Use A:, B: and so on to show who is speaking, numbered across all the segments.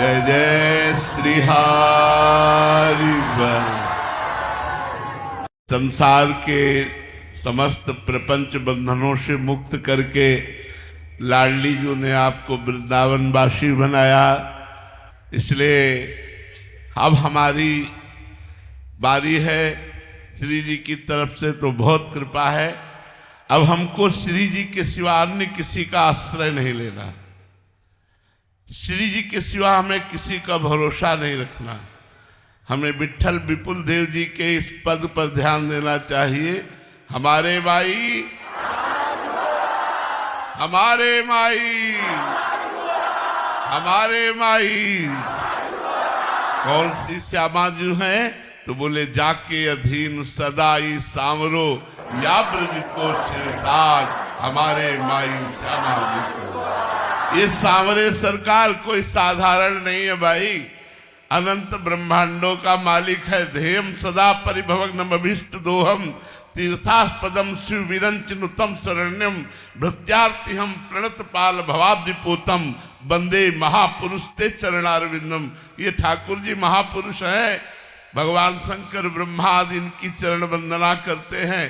A: जय जय श्री हरि बोल। संसार के समस्त प्रपंच बंधनों से मुक्त करके लाडली जी ने आपको वृंदावनवासी बनाया, इसलिए अब हमारी बारी है। श्री जी की तरफ से तो बहुत कृपा है। अब हमको श्री जी के सिवा अन्य किसी का आश्रय नहीं लेना, श्री जी के सिवा हमें किसी का भरोसा नहीं रखना। हमें विट्ठल विपुल देव जी के इस पद पर ध्यान देना चाहिए। हमारे माई, हमारे माई, हमारे माई। कौन सी श्यामा जी हैं? तो बोले जाके अधीन सदाई सांवरो या ब्रज को सिरताज, हमारे माई श्यामा जी को। ये सांवरे सरकार कोई साधारण नहीं है भाई, अनंत ब्रह्मांडों का मालिक है। ध्येयम सदा परिभवग्नम अभीष्ट दोहम तीर्थास्पदम शिव विरंच नुतम शरण्यम भृत्यार्तिहम प्रणत पाल भवाब्धिपोतम वंदे महापुरुष ते चरणारविंदम। ये ठाकुर जी महापुरुष हैं, भगवान शंकर ब्रह्मा आदि इनकी चरण वंदना करते हैं।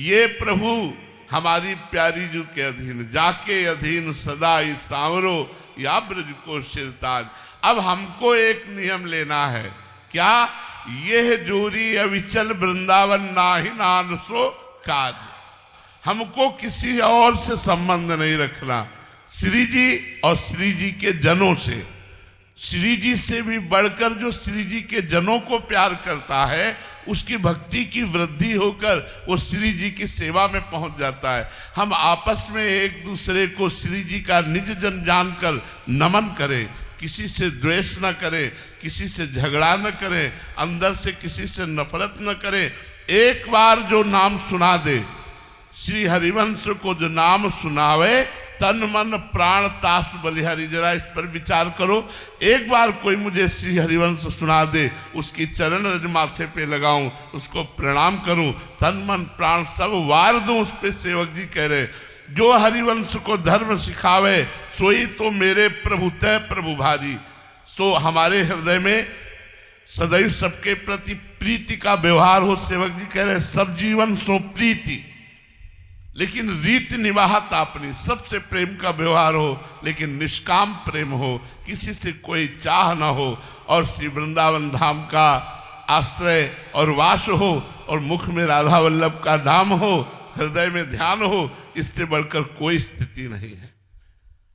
A: ये प्रभु हमारी प्यारी जू के अधीन, जाके अधीन सदाई सांवरो या ब्रज को सिरताज। अब हमको एक नियम लेना है, क्या? यह जोरी अविचल वृंदावन नाही नानसो काज। हमको किसी और से संबंध नहीं रखना, श्री जी और श्री जी के जनों से। श्री जी से भी बढ़कर जो श्री जी के जनों को प्यार करता है, उसकी भक्ति की वृद्धि होकर वो श्री जी की सेवा में पहुंच जाता है। हम आपस में एक दूसरे को श्री जी का निज जन जानकर नमन करें, किसी से द्वेष न करें, किसी से झगड़ा न करें, अंदर से किसी से नफरत न करें। एक बार जो नाम सुना दे, श्री हरिवंश को जो नाम सुनावे, तन मन प्राण तास बलिहारी। जरा इस पर विचार करो। एक बार कोई मुझे श्री हरिवंश सुना दे, उसकी चरण रज माथे पे लगाऊं, उसको प्रणाम करूं, तन मन प्राण सब वार दूं उस पे। सेवक जी कह रहे, जो हरिवंश को धर्म सिखावे, सोई तो मेरे प्रभु तय प्रभु भारी। तो हमारे हृदय में सदैव सबके प्रति प्रीति का व्यवहार हो। सेवक जी कह रहे, सब जीवन सो प्रीति, लेकिन रीति निवाहत अपनी। सबसे प्रेम का व्यवहार हो, लेकिन निष्काम प्रेम हो, किसी से कोई चाह ना हो, और श्री वृंदावन धाम का आश्रय और वास हो, और मुख में राधा वल्लभ का नाम हो, हृदय में ध्यान हो। इससे बढ़कर कोई स्थिति नहीं है।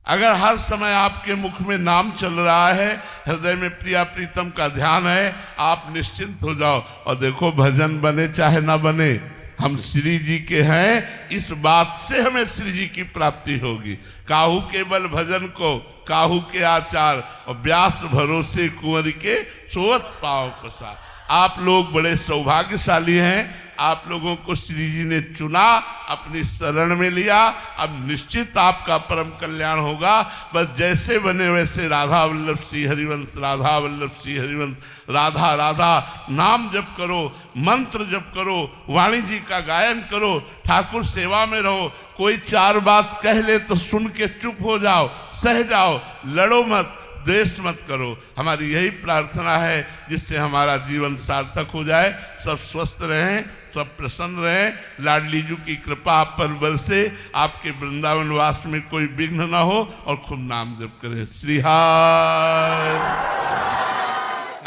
A: अगर हर समय आपके मुख में नाम चल रहा है, हृदय में प्रिया प्रीतम का ध्यान है, आप निश्चिंत हो जाओ। और देखो, भजन बने चाहे ना बने, हम श्री जी के हैं, इस बात से हमें श्री जी की प्राप्ति होगी। काहू के बल भजन को काहू के आचार, और व्यास भरोसे कुंवर के सोवत पाँव पसार। आप लोग बड़े सौभाग्यशाली हैं, आप लोगों को श्री जी ने चुना, अपनी शरण में लिया। अब निश्चित आपका परम कल्याण होगा। बस जैसे बने वैसे राधा वल्लभ श्री हरिवंश, राधा वल्लभ श्री हरिवंश, राधा राधा नाम जप करो, मंत्र जप करो, वाणी जी का गायन करो, ठाकुर सेवा में रहो। कोई चार बात कह ले तो सुन के चुप हो जाओ, सह जाओ, लड़ो मत, द्वेष मत करो। हमारी यही प्रार्थना है, जिससे हमारा जीवन सार्थक हो जाए। सब स्वस्थ रहें, सब प्रसन्न रहें, लाडली जी की कृपा आप पर बरसे, आपके वृंदावन वास में कोई विघ्न न हो, और खूब नाम जप करें। श्री हरि।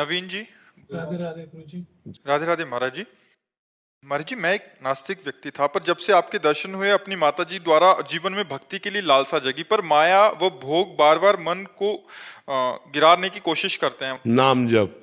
B: नवीन जी।
C: राधे राधे गुरु जी।
B: राधे राधे महाराज जी। महाराज जी, मैं एक नास्तिक व्यक्ति था, पर जब से आपके दर्शन हुए, अपनी माता जी द्वारा जीवन में भक्ति के लिए लालसा जगी, पर माया व भोग बार बार मन को गिराने की कोशिश करते हैं।
A: नाम जप,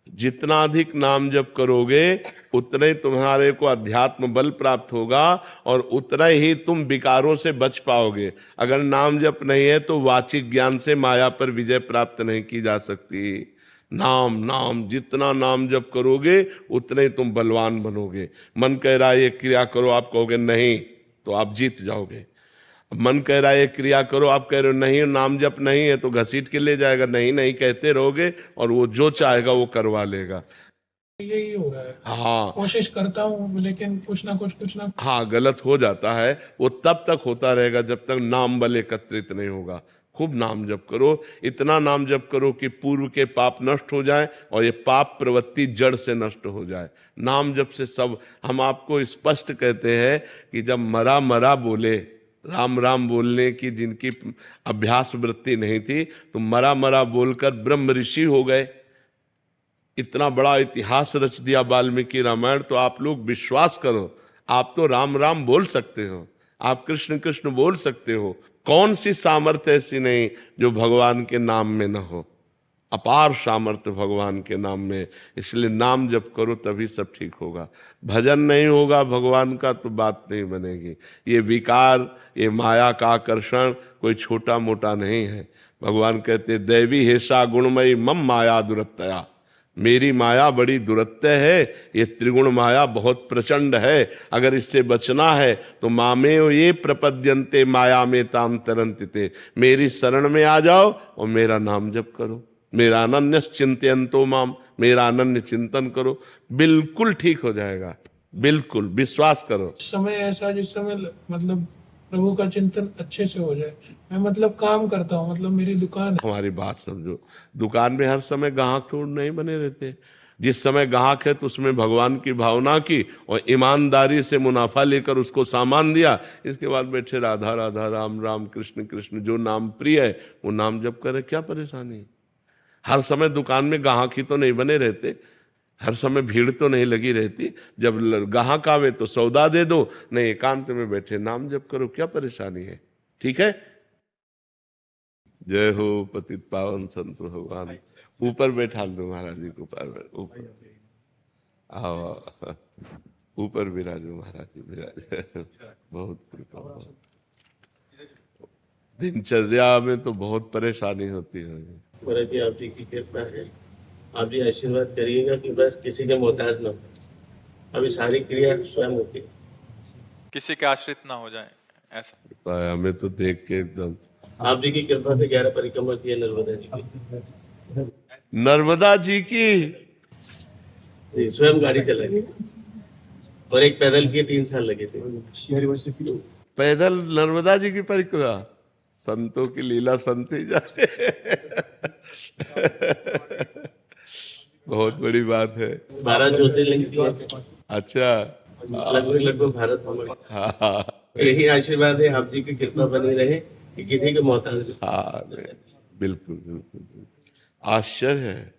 A: जितना अधिक नाम जप करोगे, उतना ही तुम्हारे को अध्यात्म बल प्राप्त होगा, और उतना ही तुम विकारों से बच पाओगे। अगर नाम जप नहीं है तो वाचिक ज्ञान से माया पर विजय प्राप्त नहीं की जा सकती। नाम नाम, जितना नाम जप करोगे उतने ही तुम बलवान बनोगे। मन कह रहा है ये क्रिया करो, आप कहोगे नहीं, तो आप जीत जाओगे। मन कह रहा है ये क्रिया करो, आप कह रहे हो नहीं, नाम जप नहीं है, तो घसीट के ले जाएगा। नहीं नहीं कहते रहोगे, और वो जो चाहेगा वो करवा लेगा।
C: यही हो रहा है।
A: हाँ,
C: कोशिश करता हूँ, लेकिन कुछ ना
A: हाँ, गलत हो जाता है। वो तब तक होता रहेगा जब तक नाम बल एकत्रित नहीं होगा। खूब नाम जप करो, इतना नाम जप करो कि पूर्व के पाप नष्ट हो जाए और ये पाप प्रवृत्ति जड़ से नष्ट हो जाए। नाम जप से सब, हम आपको स्पष्ट कहते हैं कि जब मरा मरा बोले, राम राम बोलने की जिनकी अभ्यास वृत्ति नहीं थी, तो मरा मरा बोलकर ब्रह्म ऋषि हो गए। इतना बड़ा इतिहास रच दिया वाल्मीकि रामायण। तो आप लोग विश्वास करो, आप तो राम राम बोल सकते हो, आप कृष्ण कृष्ण बोल सकते हो। कौन सी सामर्थ्य ऐसी नहीं जो भगवान के नाम में न हो? अपार सामर्थ्य भगवान के नाम में। इसलिए नाम जप करो, तभी सब ठीक होगा। भजन नहीं होगा भगवान का तो बात नहीं बनेगी। ये विकार, ये माया का आकर्षण कोई छोटा मोटा नहीं है। भगवान कहते दैवी हेषा गुणमयी मम माया दुरत्तया, मेरी माया बड़ी दुरत्य है, ये त्रिगुण माया बहुत प्रचंड है। अगर इससे बचना है तो मामेव ये प्रपद्यन्ते माया में ताम तरन्ति, मेरी शरण में आ जाओ और मेरा नाम जप करो। मेरा अनन्य चिंतयन्तो माम, मेरा अनन्य चिंतन करो, बिल्कुल ठीक हो जाएगा। बिल्कुल विश्वास करो।
C: समय ऐसा जिस समय मतलब प्रभु का चिंतन अच्छे से हो जाए। मैं मतलब काम करता हूँ, मतलब मेरी दुकान है।
A: हमारी बात समझो, दुकान में हर समय ग्राहक थोड़ा नहीं बने रहते। जिस समय ग्राहक है तो उसमें भगवान की भावना की और ईमानदारी से मुनाफा लेकर उसको सामान दिया। इसके बाद बैठे राधा राधा राम राम कृष्ण कृष्ण, जो नाम प्रिय है वो नाम जप करे, क्या परेशानी? हर समय दुकान में ग्राहक ही तो नहीं बने रहते, हर समय भीड़ तो नहीं लगी रहती। जब ग्राहक आवे तो सौदा दे दो, नहीं एकांत में बैठे नाम जप करो, क्या परेशानी है? ठीक है। जय हो पतित पावन संत भगवान। ऊपर बैठा दो महाराज जी को, ऊपर आओ, ऊपर विराजो महाराज जी, विराज। बहुत कृपा। दिनचर्या में तो बहुत परेशानी होती है।
D: महाराज जी आप जी की कृपा है, आप जी आशीर्वाद करिएगा कि बस किसी के मोहताज न हो। अभी सारी क्रिया स्वयं होती है,
B: किसी के आश्रित ना हो जाए, ऐसा।
A: कृपा है, हमें तो देख के एकदम।
D: आप जी की कृपा से 11 परिक्रमा की है नर्मदा जी की।
A: नर्मदा जी की
D: जी, स्वयं गाड़ी चलाई और एक पैदल किए 3 साल लगे थे।
A: पैदल नर्मदा जी की परिक्रमा, संतों की लीला संत ही जाने। बहुत बड़ी बात है।
D: 12 ज्योतिर्लिंग किए।
A: अच्छा,
D: लगभग भारत में।
A: हाँ
D: यही आशीर्वाद है, आप जी की कृपा बनी रहे कि किसी के मोहताज।
A: हाँ, बिल्कुल बिल्कुल बिल्कुल। आश्चर्य है,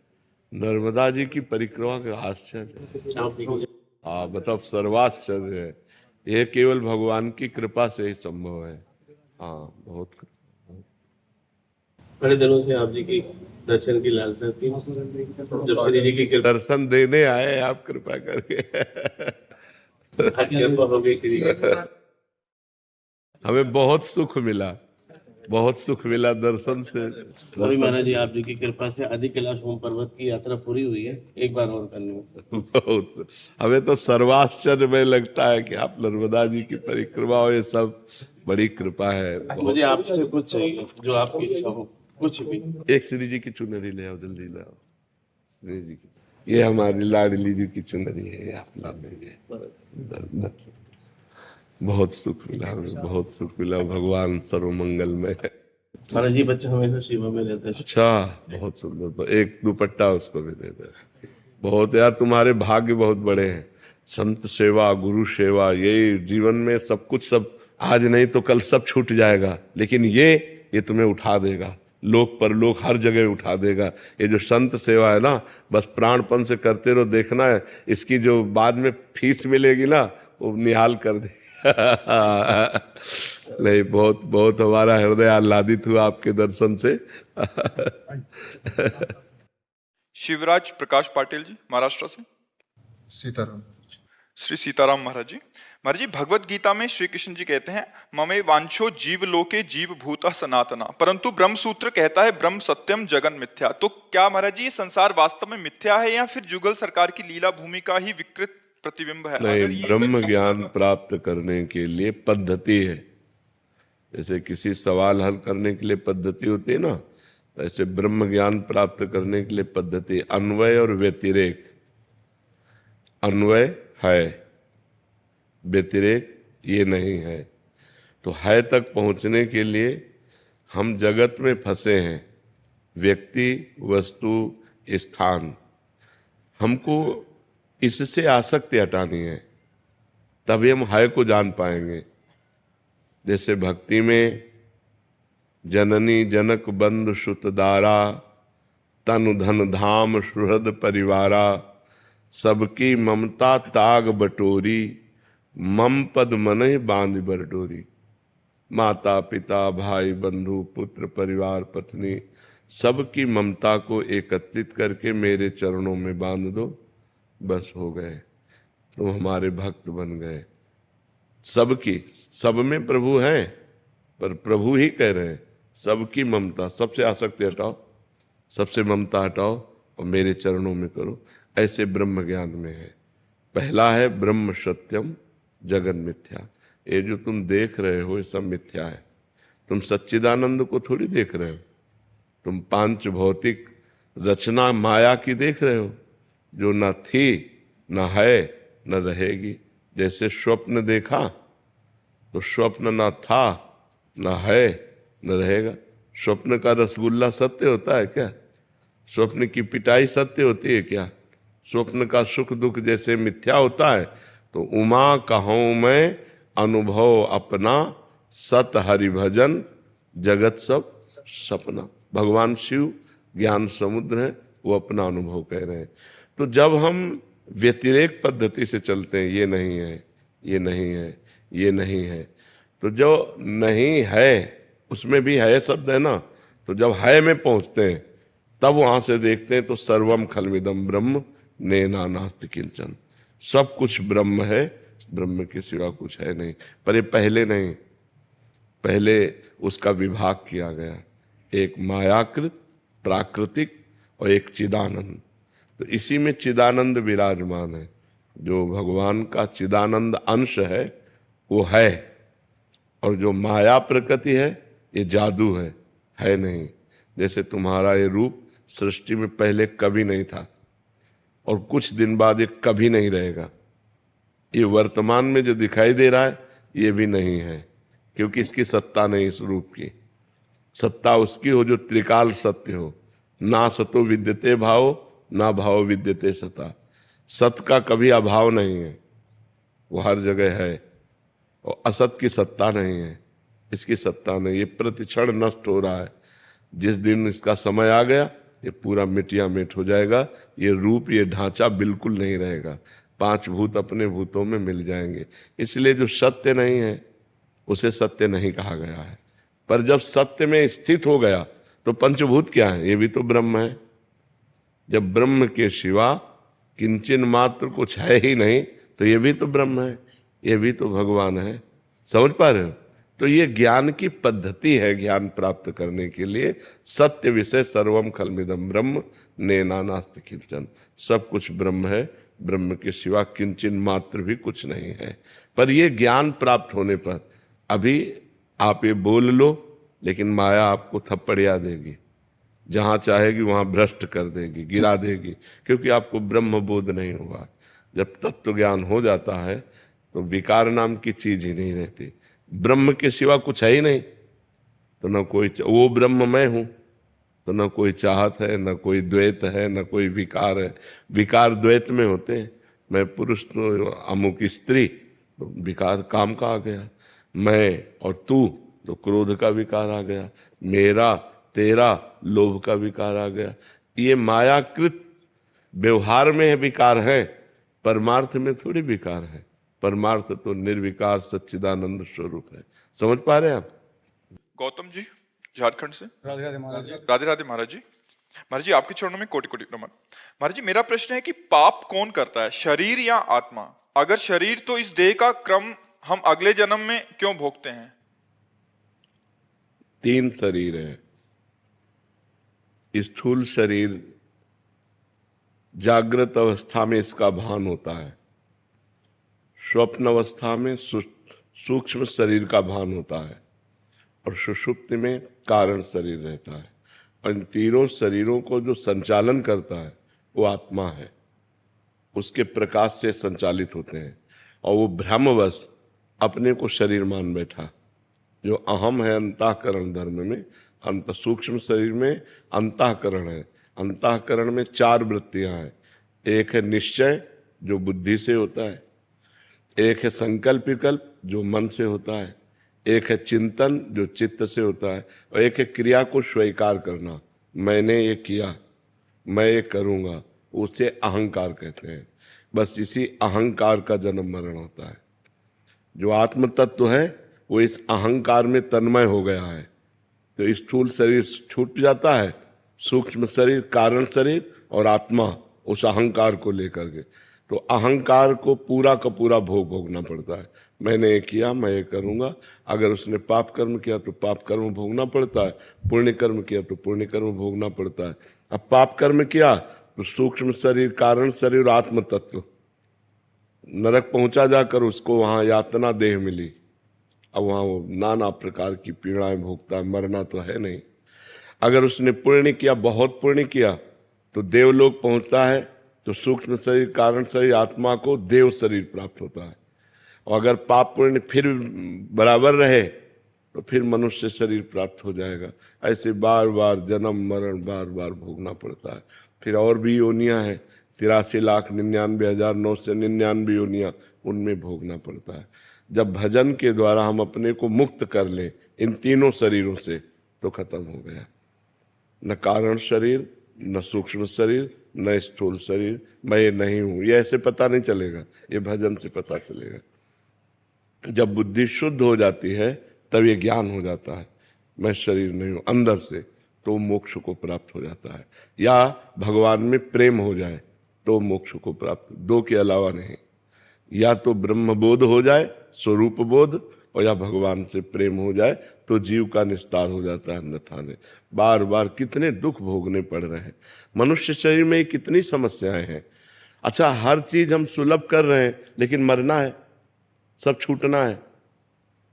A: नर्मदा जी की परिक्रमा का आश्चर्य।
D: आप जी की
A: हाँ मतलब सर्वाश्चर्य है। यह केवल भगवान की कृपा से ही संभव है। हाँ बहुत।
D: बड़े दिनों से आप जी की दर्शन की लालसा थी, जब श्री जी की कृपा
A: दर्शन देने आए आप कृपा करके।
D: कृपा हो गई श्री जी।
A: हमें बहुत सुख मिला, बहुत सुख मिला दर्शन से।
D: अभी महाराज जी आप जी की कृपा से आदि कैलाश ओम पर्वत की यात्रा पूरी हुई है, एक बार और करनी है।
A: बहुत, हमें तो सर्वाश्चर्य में लगता है कि आप नर्मदा जी की परिक्रमा हो, ये सब बड़ी कृपा है।
D: मुझे आपसे कुछ चाहिए, जो आपकी इच्छा हो, कुछ भी।
A: एक श्री जी की चुनरी ले आओ, जल्दी ले आओ। श्री जी की, ये हमारी लाडली जी की चुनरी है, ये आप ला लीजिए। बहुत सुख मिला हमें, बहुत सुख मिला। भगवान सर्वमंगल में है।
D: महाराज जी बच्चा हमेशा सेवा में रहता है।
A: अच्छा, बहुत सुंदर। एक दुपट्टा उसको भी दे दे। बहुत यार, तुम्हारे भाग्य बहुत बड़े हैं। संत सेवा, गुरु सेवा, ये जीवन में सब कुछ, सब आज नहीं तो कल सब छूट जाएगा, लेकिन ये तुम्हें उठा देगा, लोक परलोक हर जगह उठा देगा। ये जो संत सेवा है ना, बस प्राणपन से करते रहो, देखना है इसकी जो बाद में फीस मिलेगी ना, वो निहाल कर दे। नहीं, बहुत बहुत हमारा हृदय आह्लादित हुआ आपके दर्शन से।
B: शिवराज प्रकाश पाटिल जी महाराष्ट्र से।
E: सीताराम।
B: श्री सीताराम महाराज जी। महाराज जी, भगवत गीता में श्री कृष्ण जी कहते हैं ममे वांछो जीव लोके जीव भूता सनातना, परंतु ब्रह्म सूत्र कहता है ब्रह्म सत्यम जगन मिथ्या। तो क्या महाराज जी ये संसार वास्तव में मिथ्या है या फिर जुगल सरकार की लीला भूमि का ही विकृत प्रतिबिंब है?
A: नहीं, ब्रह्म ज्ञान प्राप्त करने के लिए पद्धति है। जैसे किसी सवाल हल करने के लिए पद्धति होती है ना, ऐसे ब्रह्म ज्ञान प्राप्त करने के लिए पद्धति, अन्वय और व्यतिरेक। अन्वय है, व्यतिरेक ये नहीं है। तो है तक पहुंचने के लिए हम जगत में फंसे हैं, व्यक्ति, वस्तु, स्थान। हमको इससे आसक्ति हटानी है, तभी हम है को जान पाएंगे। जैसे भक्ति में जननी जनक बंधु सुतदारा, तनु धन धाम सुहृद परिवारा, सबकी ममता ताग बटोरी, मम पद मनहि बांध बरडोरी। माता पिता भाई बंधु पुत्र परिवार पत्नी सबकी ममता को एकत्रित करके मेरे चरणों में बांध दो, बस हो गए, तुम हमारे भक्त बन गए। सबकी, सब में प्रभु हैं, पर प्रभु ही कह रहे हैं सबकी ममता, सबसे आसक्ति हटाओ, सबसे ममता हटाओ और मेरे चरणों में करो। ऐसे ब्रह्म ज्ञान में है। पहला है ब्रह्म सत्यम जगन मिथ्या। ये जो तुम देख रहे हो ये सब मिथ्या है। तुम सच्चिदानंद को थोड़ी देख रहे हो, तुम पांच भौतिक रचना माया की देख रहे हो, जो न थी न है न रहेगी। जैसे स्वप्न देखा तो स्वप्न न था न है न रहेगा। स्वप्न का रसगुल्ला सत्य होता है क्या? स्वप्न की पिटाई सत्य होती है क्या? स्वप्न का सुख दुख जैसे मिथ्या होता है, तो उमा कहूँ मैं अनुभव अपना, सत हरि भजन जगत सब सपना। भगवान शिव ज्ञान समुद्र है, वो अपना अनुभव कह रहे हैं। तो जब हम व्यतिरेक पद्धति से चलते हैं, ये नहीं है, ये नहीं है, ये नहीं है, तो जो नहीं है उसमें भी है शब्द है ना, तो जब है में पहुंचते हैं तब वहां से देखते हैं तो सर्वम खलमिदम ब्रह्म नेना नास्ति किंचन। सब कुछ ब्रह्म है, ब्रह्म के सिवा कुछ है नहीं। पर ये पहले नहीं, पहले उसका विभाग किया गया, एक मायाकृत प्राकृतिक और एक चिदानंद। तो इसी में चिदानंद विराजमान है। जो भगवान का चिदानंद अंश है वो है, और जो माया प्रकृति है ये जादू है नहीं। जैसे तुम्हारा ये रूप सृष्टि में पहले कभी नहीं था और कुछ दिन बाद ये कभी नहीं रहेगा। ये वर्तमान में जो दिखाई दे रहा है ये भी नहीं है, क्योंकि इसकी सत्ता नहीं। इस रूप की सत्ता उसकी हो जो त्रिकाल सत्य हो। ना सतो विद्यते भाव, ना भाव विद्यते सता। सत का कभी अभाव नहीं है, वो हर जगह है। और असत की सत्ता नहीं है, इसकी सत्ता नहीं। ये प्रतिक्षण नष्ट हो रहा है। जिस दिन इसका समय आ गया ये पूरा मिटिया मिट हो जाएगा। ये रूप, ये ढांचा बिल्कुल नहीं रहेगा। पांच भूत अपने भूतों में मिल जाएंगे। इसलिए जो सत्य नहीं है उसे सत्य नहीं कहा गया है। पर जब सत्य में स्थित हो गया तो पंचभूत क्या है? ये भी तो ब्रह्म है। जब ब्रह्म के सिवा किंचन मात्र कुछ है ही नहीं तो ये भी तो ब्रह्म है, ये भी तो भगवान है। समझ पा रहे हो? तो ये ज्ञान की पद्धति है। ज्ञान प्राप्त करने के लिए सत्य विषय सर्वम खलमिदम ब्रह्म नेना नास्ति किंचन। सब कुछ ब्रह्म है, ब्रह्म के सिवा किंचन मात्र भी कुछ नहीं है। पर ये ज्ञान प्राप्त होने पर अभी आप ये बोल लो, लेकिन माया आपको थप्पड़िया देगी, जहां चाहेगी वहां भ्रष्ट कर देगी, गिरा देगी, क्योंकि आपको ब्रह्म बोध नहीं हुआ। जब तत्व ज्ञान हो जाता है तो विकार नाम की चीज ही नहीं रहती। ब्रह्म के सिवा कुछ है ही नहीं, तो न कोई, वो ब्रह्म मैं हूं, तो न कोई चाहत है, न कोई द्वैत है, न कोई विकार है। विकार द्वैत में होते हैं। मैं पुरुष तो अमुक स्त्री, तो विकार काम का आ गया। मैं और तू तो क्रोध का विकार आ गया। मेरा तेरा लोभ का विकार आ गया। ये मायाकृत व्यवहार में विकार है, परमार्थ में थोड़ी विकार है। परमार्थ तो निर्विकार सच्चिदानंद स्वरूप है। समझ पा रहे हैं आप?
B: गौतम जी झारखंड से।
E: राधे राधे महाराज जी।
B: राधे राधे महाराज जी। महाराज जी आपके चरणों में कोटि कोटि नमन। महाराज जी मेरा प्रश्न है कि पाप कौन करता है, शरीर या आत्मा? अगर शरीर तो इस देह का क्रम हम अगले जन्म में क्यों भोगते हैं?
A: 3 शरीर है। स्थूल शरीर जागृत अवस्था में इसका भान होता है, स्वप्न अवस्था में सूक्ष्म शरीर का भान होता है, और सुषुप्ति में कारण शरीर रहता है। और इन तीनों शरीरों को जो संचालन करता है वो आत्मा है। उसके प्रकाश से संचालित होते हैं, और वो भ्रमवश अपने को शरीर मान बैठा। जो अहम है अंतःकरण धर्म में, अंत सूक्ष्म शरीर में अंतःकरण है। अंतःकरण में 4 वृत्तियां हैं। एक है निश्चय जो बुद्धि से होता है, एक है संकल्प विकल्प जो मन से होता है, एक है चिंतन जो चित्त से होता है, और एक है क्रिया को स्वीकार करना, मैंने ये किया, मैं ये करूँगा, उसे अहंकार कहते हैं। बस इसी अहंकार का जन्म मरण होता है। जो आत्म तत्व है वो इस अहंकार में तन्मय हो गया है, तो स्थूल शरीर छूट जाता है, सूक्ष्म शरीर, कारण शरीर और आत्मा उस अहंकार को लेकर के, तो अहंकार को पूरा का पूरा भोग भोगना पड़ता है। मैंने ये किया, मैं ये करूँगा। अगर उसने पाप कर्म किया तो पाप कर्म भोगना पड़ता है, पुण्य कर्म किया तो पुण्य कर्म भोगना पड़ता है। अब पाप कर्म किया तो सूक्ष्म शरीर, कारण शरीर, आत्म तत्व नरक पहुंचा, जाकर उसको वहाँ यातना देह मिली। अब वहाँ वो नाना प्रकार की पीड़ाएं भोगता है, मरना तो है नहीं। अगर उसने पुण्य किया, बहुत पुण्य किया, तो देवलोक पहुंचता है, तो सूक्ष्म शरीर, कारण शरीर, आत्मा को देव शरीर प्राप्त होता है। और अगर पाप पुण्य फिर बराबर रहे तो फिर मनुष्य शरीर प्राप्त हो जाएगा। ऐसे बार बार जन्म मरण बार बार भोगना पड़ता है। फिर और भी योनियां हैं, 83,99,999 योनियां, उनमें भोगना पड़ता है। जब भजन के द्वारा हम अपने को मुक्त कर लें इन तीनों शरीरों से, तो खत्म हो गया। न कारण शरीर, न सूक्ष्म शरीर, न स्थूल शरीर, मैं ये नहीं हूं, ये ऐसे पता नहीं चलेगा, ये भजन से पता चलेगा। जब बुद्धि शुद्ध हो जाती है तब ये ज्ञान हो जाता है, मैं शरीर नहीं हूं अंदर से, तो मोक्ष को प्राप्त हो जाता है। या भगवान में प्रेम हो जाए तो मोक्ष को प्राप्त, दो के अलावा नहीं। या तो ब्रह्म बोध हो जाए, स्वरूप बोध, और या भगवान से प्रेम हो जाए तो जीव का निस्तार हो जाता है। अन्यथा नहीं। बार बार कितने दुख भोगने पड़ रहे हैं मनुष्य शरीर में, कितनी समस्याएं हैं। अच्छा, हर चीज हम सुलभ कर रहे हैं, लेकिन मरना है, सब छूटना है।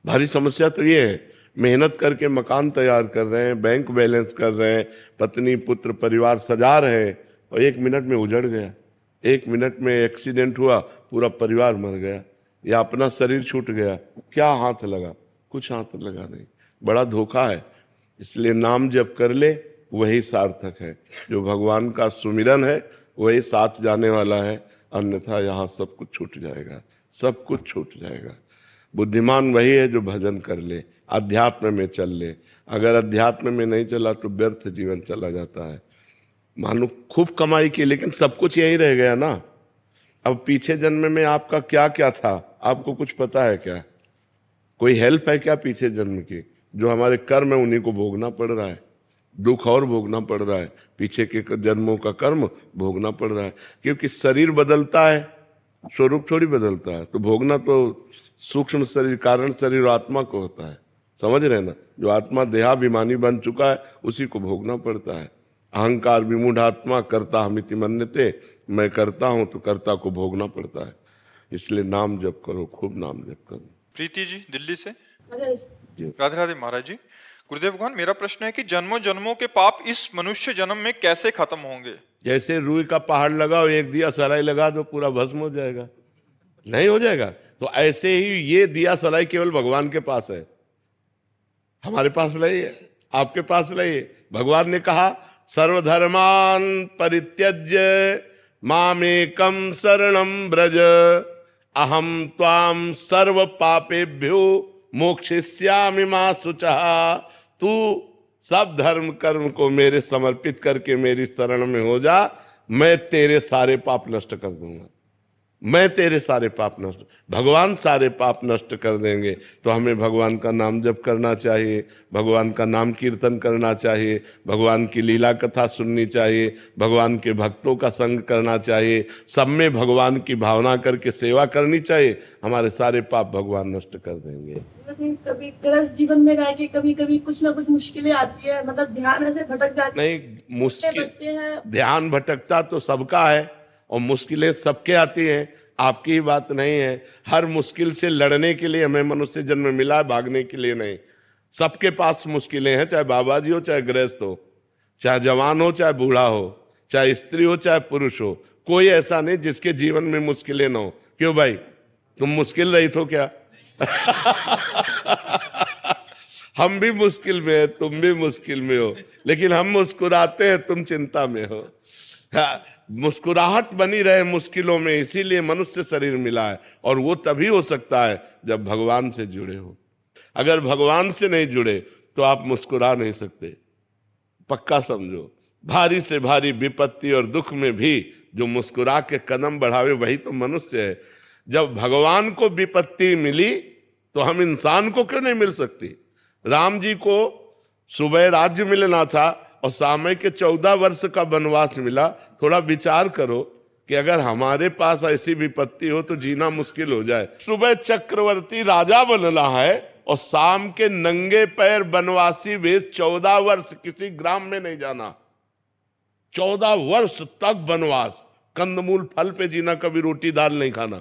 A: भारी समस्या तो ये है। मेहनत करके मकान तैयार कर रहे हैं, बैंक बैलेंस कर रहे हैं, पत्नी पुत्र परिवार सजा रहे हैं, और 1 मिनट में उजड़ गया। 1 मिनट में एक्सीडेंट हुआ, पूरा परिवार मर गया, या अपना शरीर छूट गया। क्या हाथ लगा? कुछ हाथ लगा नहीं। बड़ा धोखा है। इसलिए नाम जप कर ले, वही सार्थक है। जो भगवान का सुमिरन है वही साथ जाने वाला है, अन्यथा यहाँ सब कुछ छूट जाएगा, सब कुछ छूट जाएगा। बुद्धिमान वही है जो भजन कर ले, अध्यात्म में चल ले। अगर अध्यात्म में नहीं चला तो व्यर्थ जीवन चला जाता है। मानो खूब कमाई की, लेकिन सब कुछ यही रह गया ना। अब पीछे जन्म में आपका क्या क्या था, आपको कुछ पता है क्या? कोई हेल्प है क्या पीछे जन्म की? जो हमारे कर्म है उन्हीं को भोगना पड़ रहा है, दुख और भोगना पड़ रहा है, पीछे के जन्मों का कर्म भोगना पड़ रहा है। क्योंकि शरीर बदलता है, स्वरूप थोड़ी बदलता है। तो भोगना तो सूक्ष्म शरीर, कारण शरीर और आत्मा को होता है। समझ रहे ना? जो आत्मा देहाभिमानी बन चुका है उसी को भोगना पड़ता है। अहंकार विमूढ़ आत्मा करता हमिति मन्यते, मैं करता हूं तो कर्ता को भोगना पड़ता है। इसलिए नाम जप करो, खूब नाम जप करो।
B: प्रीति जी दिल्ली से। राधे राधे महाराज जी। गुरुदेव भगवान, मेरा प्रश्न है कि जन्मों जन्मों के पाप इस मनुष्य जन्म में कैसे खत्म होंगे?
A: जैसे रुई का पहाड़ लगाओ, एक दिया सलाई लगा दो, पूरा भस्म हो जाएगा? नहीं हो जाएगा। तो ऐसे ही ये दिया सलाई केवल भगवान के पास है, हमारे पास नहीं है, आपके पास नहीं है। भगवान ने कहा सर्वधर्मान परित्यज्य मामेकम शरणम ब्रज अहम त्वाम सर्व पापेभ्यो मोक्षयिष्यामि मा शुचः। तू सब धर्म कर्म को मेरे समर्पित करके मेरी शरण में हो जा, मैं तेरे सारे पाप नष्ट कर दूंगा। मैं तेरे सारे पाप नष्ट, भगवान सारे पाप नष्ट कर देंगे। तो हमें भगवान का नाम जप करना चाहिए, भगवान का नाम कीर्तन करना चाहिए, भगवान की लीला कथा सुननी चाहिए, भगवान के भक्तों का संग करना चाहिए, सब में भगवान की भावना करके सेवा करनी चाहिए। हमारे सारे पाप भगवान नष्ट कर देंगे।
E: कभी गृहस्थ जीवन में रह के कभी कभी कुछ ना कुछ मुश्किलें आती है, मतलब ध्यान ऐसे भटक जाती है।
A: नहीं, मुश्किल
E: बच्चे हैं,
A: ध्यान भटकता तो सबका है, और मुश्किलें सबके आती हैं, आपकी ही बात नहीं है। हर मुश्किल से लड़ने के लिए हमें मनुष्य जन्म मिला है, भागने के लिए नहीं। सबके पास मुश्किलें हैं, चाहे बाबा जी हो, चाहे गृहस्थ हो, चाहे जवान हो, चाहे बूढ़ा हो, चाहे स्त्री हो, चाहे पुरुष हो। कोई ऐसा नहीं जिसके जीवन में मुश्किलें ना हो। क्यों भाई, तुम मुश्किल रहित हो क्या? हम भी मुश्किल में है, तुम भी मुश्किल में हो, लेकिन हम मुस्कुराते हैं, तुम चिंता में हो। हाँ, मुस्कुराहट बनी रहे मुश्किलों में, इसीलिए मनुष्य शरीर मिला है। और वो तभी हो सकता है जब भगवान से जुड़े हो। अगर भगवान से नहीं जुड़े तो आप मुस्कुरा नहीं सकते, पक्का समझो। भारी से भारी विपत्ति और दुख में भी जो मुस्कुरा के कदम बढ़ावे वही तो मनुष्य है। जब भगवान को विपत्ति मिली तो हम इंसान को क्यों नहीं मिल सकती? राम जी को सुबह राज्य मिलना था और समय के 14 वर्ष का वनवास मिला। थोड़ा विचार करो कि अगर हमारे पास ऐसी विपत्ति हो तो जीना मुश्किल हो जाए। सुबह चक्रवर्ती राजा बनना है और शाम के नंगे पैर वनवासी वेश 14 वर्ष किसी ग्राम में नहीं जाना। 14 वर्ष तक वनवास, कंदमूल फल पे जीना, कभी रोटी दाल नहीं खाना।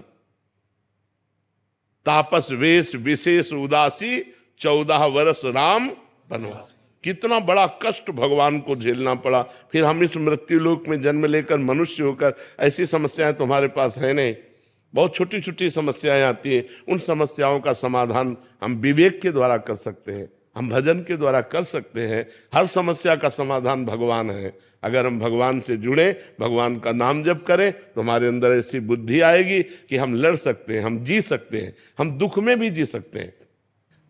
A: तापस वेश विशेष उदासी 14 वर्ष राम वनवास। कितना बड़ा कष्ट भगवान को झेलना पड़ा। फिर हम इस मृत्यु लोक में जन्म लेकर मनुष्य होकर, ऐसी समस्याएं तुम्हारे पास है नहीं, बहुत छोटी छोटी समस्याएं आती हैं। उन समस्याओं का समाधान हम विवेक के द्वारा कर सकते हैं, हम भजन के द्वारा कर सकते हैं। हर समस्या का समाधान भगवान है। अगर हम भगवान से जुड़े, भगवान का नाम जप करें तो हमारे अंदर ऐसी बुद्धि आएगी कि हम लड़ सकते हैं, हम जी सकते हैं, हम दुख में भी जी सकते हैं।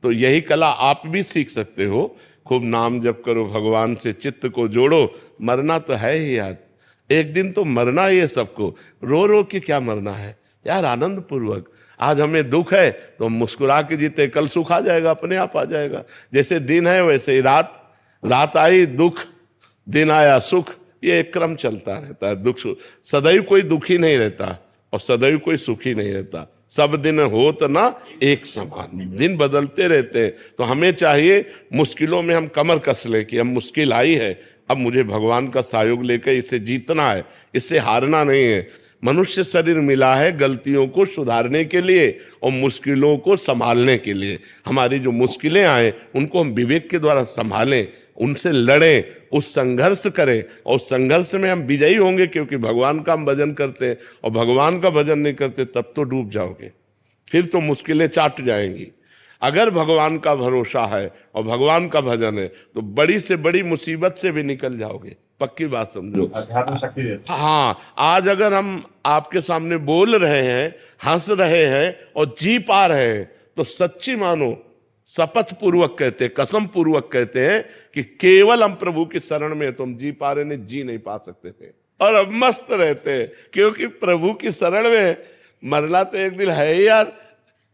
A: तो यही कला आप भी सीख सकते हो। खूब नाम जप करो, भगवान से चित्त को जोड़ो। मरना तो है ही यार, एक दिन तो मरना ही है सबको। रो रो के क्या मरना है यार, आनंद पूर्वक। आज हमें दुख है तो मुस्कुरा के जीते, कल सुख आ जाएगा, अपने आप आ जाएगा। जैसे दिन है वैसे ही रात आई दुख, दिन आया सुख, ये एक क्रम चलता रहता है। दुख सदैव कोई दुखी नहीं रहता और सदैव कोई सुखी नहीं रहता। सब दिन होत ना एक समान, दिन बदलते रहते हैं। तो हमें चाहिए मुश्किलों में हम कमर कस ले कि अब मुश्किल आई है, अब मुझे भगवान का सहयोग लेकर इसे जीतना है, इससे हारना नहीं है। मनुष्य शरीर मिला है गलतियों को सुधारने के लिए और मुश्किलों को संभालने के लिए। हमारी जो मुश्किलें आए उनको हम विवेक के द्वारा संभालें, उनसे लड़ें, उस संघर्ष करें और उस संघर्ष में हम विजयी होंगे, क्योंकि भगवान का हम भजन करते हैं। और भगवान का भजन नहीं करते तब तो डूब जाओगे, फिर तो मुश्किलें चाट जाएंगी। अगर भगवान का भरोसा है और भगवान का भजन है तो बड़ी से बड़ी मुसीबत से भी निकल जाओगे, पक्की बात समझो।
F: अध्यात्म शक्ति देता है।
A: हाँ, आज अगर हम आपके सामने बोल रहे हैं, हंस रहे हैं और जी पा रहे हैं तो सच्ची मानो, शपथ पूर्वक कहते हैं, कसम पूर्वक कहते हैं कि केवल हम प्रभु की शरण में तो हम जी पा रहे, नहीं जी नहीं पा सकते थे। और अब मस्त रहते हैं क्योंकि प्रभु की शरण में मरना तो एक दिन है ही यार,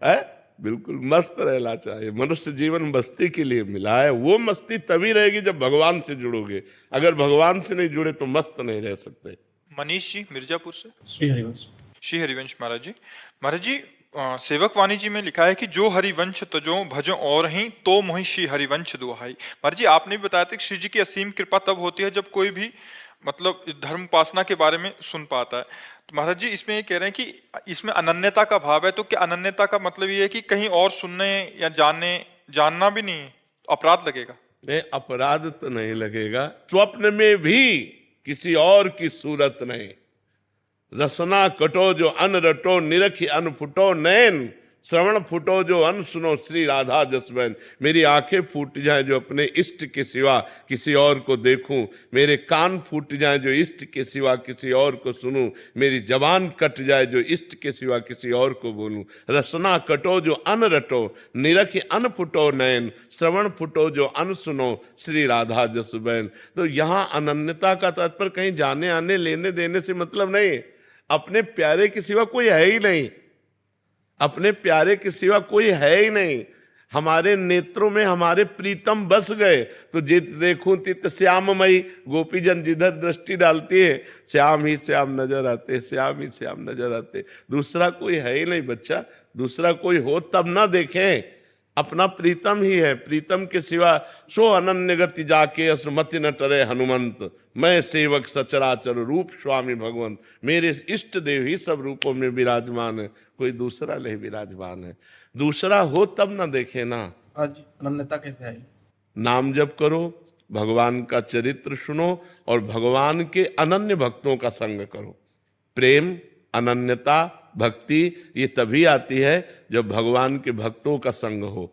A: है बिल्कुल मस्त रहना चाहिए। मनुष्य जीवन मस्ती के लिए मिला है, वो मस्ती तभी रहेगी जब भगवान से जुड़ोगे। अगर भगवान से नहीं जुड़े तो मस्त नहीं रह सकते।
B: मनीष जी मिर्जापुर से।
F: श्री हरिवंश।
B: श्री हरिवंश महाराज जी। महाराज जी, सेवक वाणी जी में लिखा है कि जो हरिवंश तजो भजो और ही तो मोहि श्री हरिवंश दुहाई। महाराज जी, आपने भी बताया था कि श्री जी की असीम कृपा तब होती है जब कोई भी मतलब धर्म उपासना के बारे में सुन पाता है। तो महाराज जी इसमें ये कह रहे हैं कि इसमें अनन्यता का भाव है, तो क्या अनन्यता का मतलब ये है कि कहीं और सुनने या जानना भी नहीं अपराध लगेगा?
A: नहीं, अपराध तो नहीं लगेगा। स्वप्न में भी किसी और की सूरत नहीं। रसना कटो जो अन रटो, निरखी अन फुटो नैन, श्रवण फुटो जो अन सुनो श्री राधा जसबैन। मेरी आंखें फूट जाएं जो अपने इष्ट के सिवा किसी और को देखूं, मेरे कान फूट जाएं जो इष्ट के सिवा किसी और को सुनूं, मेरी जबान कट जाए जो इष्ट के सिवा किसी और को बोलूं। रसना कटो जो अन रटो, निरखी अन फुटो नैन, श्रवण फुटो जो अन सुनो श्री राधा जसबैन। तो यहाँ अनन्यता का तात्पर्य कहीं जाने आने लेने देने से मतलब नहीं। अपने प्यारे के सिवा कोई है ही नहीं, अपने प्यारे के सिवा कोई है ही नहीं। हमारे नेत्रों में हमारे प्रीतम बस गए तो जित देखूं तित श्याममयी। गोपीजन जिधर दृष्टि डालती है श्याम ही श्याम नजर आते, श्याम ही श्याम नजर आते। दूसरा कोई है ही नहीं बच्चा, दूसरा कोई हो तब ना देखें, अपना प्रीतम ही है। प्रीतम के सिवा सो अनन्य गति जाके असमति न टरे हनुमंत। मैं सेवक सचराचर रूप स्वामी भगवंत। मेरे इष्ट देव ही सब रूपों में विराजमान है, कोई दूसरा नहीं विराजमान है। दूसरा हो तब ना देखे ना।
F: आज अनन्यता कैसे आई?
A: नाम जप करो, भगवान का चरित्र सुनो और भगवान के अनन्य भक्तों का संग करो। प्रेम, अनन्यता, भक्ति ये तभी आती है जब भगवान के भक्तों का संग हो।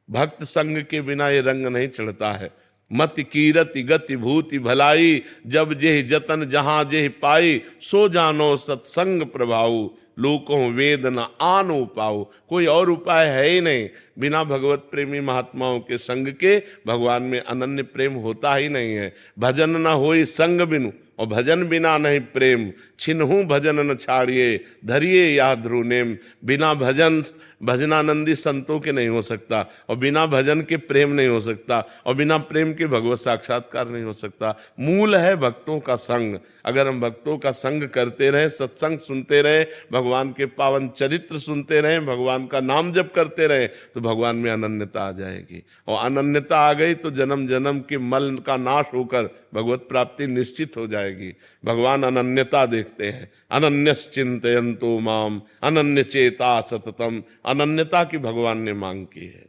A: भक्त संग के बिना ये रंग नहीं चढ़ता है। मत कीरति गति भूति भलाई, जब जेह जतन जहां जेह पाई, सो जानो सत्संग प्रभाऊ, लोकों वेद न आनो पाओ। कोई और उपाय है ही नहीं, बिना भगवत प्रेमी महात्माओं के संग के भगवान में अनन्य प्रेम होता ही नहीं है। भजन न होई संग बिनु, और भजन बिना नहीं प्रेम, छिन्हू भजन न छाड़िए, धरिए या ध्रुव नेम। बिना भजन भजनानंदी संतों के नहीं हो सकता, और बिना भजन के प्रेम नहीं हो सकता, और बिना प्रेम के भगवत साक्षात्कार नहीं हो सकता। मूल है भक्तों का संग। अगर हम भक्तों का संग करते रहें, सत्संग सुनते रहें, भगवान के पावन चरित्र सुनते रहें, भगवान का नाम जप करते रहें, तो भगवान में अनन्यता आ जाएगी। और अनन्यता आ गई तो जन्म जन्म के मल का नाश होकर भगवत प्राप्ति निश्चित हो जाएगी। भगवान अनन्यता देखते हैं। अनन्यस चिंतयन्तो माम अनन्य चेता सततम। अनन्यता की भगवान ने मांग की है।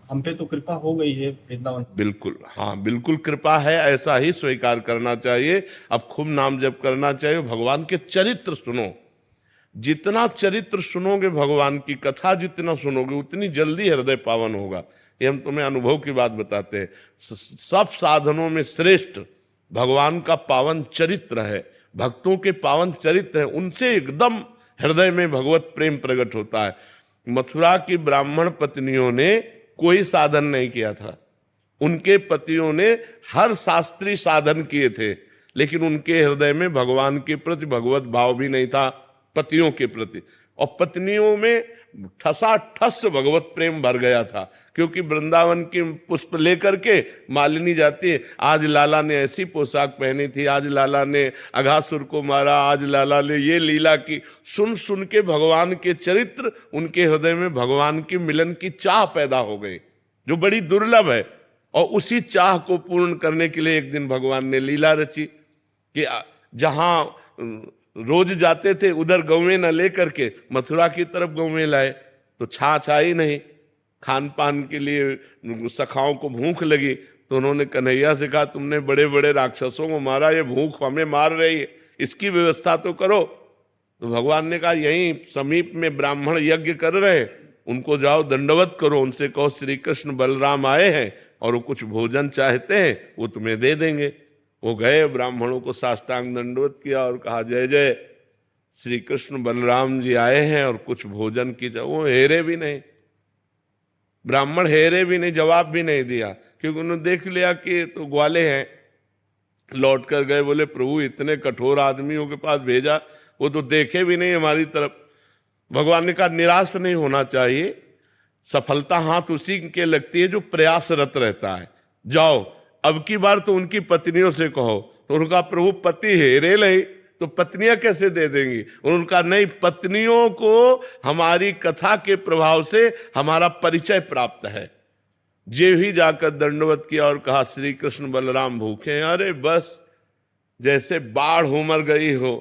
F: हम पे तो कृपा हो गई है वृंदावन।
A: बिल्कुल, हाँ बिल्कुल कृपा है, ऐसा ही स्वीकार करना चाहिए। अब खूब नाम जप करना चाहिए, भगवान के चरित्र सुनो। जितना चरित्र सुनोगे, भगवान की कथा जितना सुनोगे, उतनी जल्दी हृदय पावन होगा। ये हम तुम्हें अनुभव की बात बताते हैं। सब साधनों में श्रेष्ठ भगवान का पावन चरित्र है, भक्तों के पावन चरित्र है, उनसे एकदम हृदय में भगवत प्रेम प्रकट होता है। मथुरा की ब्राह्मण पत्नियों ने कोई साधन नहीं किया था, उनके पतियों ने हर शास्त्रीय साधन किए थे, लेकिन उनके हृदय में भगवान के प्रति भगवत भाव भी नहीं था, पतियों के प्रति। और पत्नियों में ठसाठस भगवत प्रेम भर गया था, क्योंकि वृंदावन की पुष्प लेकर के मालिनी जाती है, आज लाला ने ऐसी पोशाक पहनी थी, आज लाला ने अघासुर को मारा, आज लाला ने ये लीला की। सुन सुन के भगवान के चरित्र उनके हृदय में भगवान के मिलन की चाह पैदा हो गई, जो बड़ी दुर्लभ है। और उसी चाह को पूर्ण करने के लिए एक दिन भगवान ने लीला रची कि जहां रोज जाते थे उधर गौवें न लेकर के मथुरा की तरफ गौवें लाए, तो छाछ आई नहीं। खान पान के लिए सखाओं को भूख लगी, तो उन्होंने कन्हैया से कहा, तुमने बड़े बड़े राक्षसों को मारा, ये भूख हमें मार रही है, इसकी व्यवस्था तो करो। तो भगवान ने कहा, यहीं समीप में ब्राह्मण यज्ञ कर रहे हैं, उनको जाओ दंडवत करो, उनसे कहो श्री कृष्ण बलराम आए हैं और वो कुछ भोजन चाहते हैं, वो तुम्हें दे देंगे। वो गए, ब्राह्मणों को साष्टांग दंडवत किया और कहा, जय जय श्री कृष्ण बलराम जी आए हैं और कुछ भोजन की। वो हेरे भी नहीं, ब्राह्मण हेरे भी नहीं, जवाब भी नहीं दिया, क्योंकि उन्होंने देख लिया कि तो ग्वाले हैं। लौट कर गए, बोले प्रभु इतने कठोर आदमियों के पास भेजा, वो तो देखे भी नहीं हमारी तरफ। भगवान ने कहा, निराश नहीं होना चाहिए, सफलता हाथ उसी के लगती है जो प्रयासरत रहता है। जाओ, अब की बार तो उनकी पत्नियों से कहो। तो उनका प्रभु पति हेरे नहीं तो पत्नियां कैसे दे देंगी? उनका नहीं, पत्नियों को हमारी कथा के प्रभाव से हमारा परिचय प्राप्त है। जे ही जाकर दंडवत किया और कहा, श्री कृष्ण बलराम भूखे हैं। अरे बस जैसे बाढ़ उमड़ गई हो,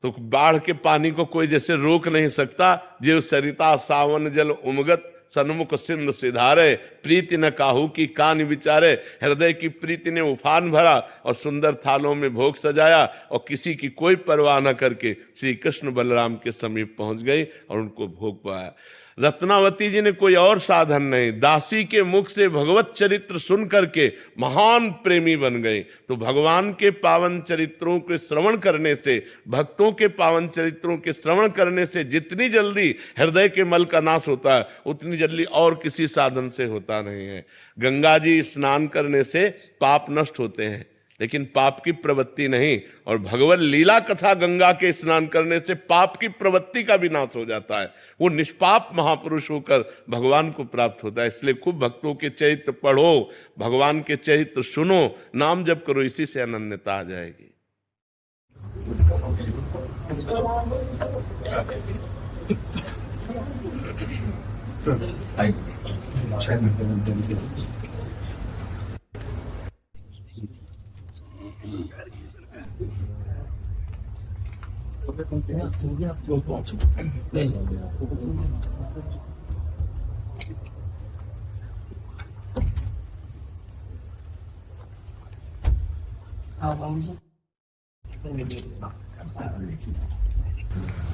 A: तो बाढ़ के पानी को कोई जैसे रोक नहीं सकता। जे सरिता सावन जल उमगत, सन्मुख सिंधु सिधारे, प्रीति न काहू की कान विचारे। हृदय की प्रीति ने उफान भरा और सुंदर थालों में भोग सजाया, और किसी की कोई परवाह न करके श्री कृष्ण बलराम के समीप पहुंच गई और उनको भोग पाया। रत्नावती जी ने कोई और साधन नहीं, दासी के मुख से भगवत चरित्र सुन करके महान प्रेमी बन गए। तो भगवान के पावन चरित्रों के श्रवण करने से, भक्तों के पावन चरित्रों के श्रवण करने से जितनी जल्दी हृदय के मल का नाश होता है, उतनी जल्दी और किसी साधन से होता नहीं है। गंगा जी स्नान करने से पाप नष्ट होते हैं, लेकिन पाप की प्रवृत्ति नहीं। और भगवत लीला कथा गंगा के स्नान करने से पाप की प्रवृत्ति का विनाश हो जाता है। वो निष्पाप महापुरुष होकर भगवान को प्राप्त होता है। इसलिए खूब भक्तों के चरित्र पढ़ो, भगवान के चरित्र सुनो, नाम जप करो, इसी से अनन्यता आ जाएगी।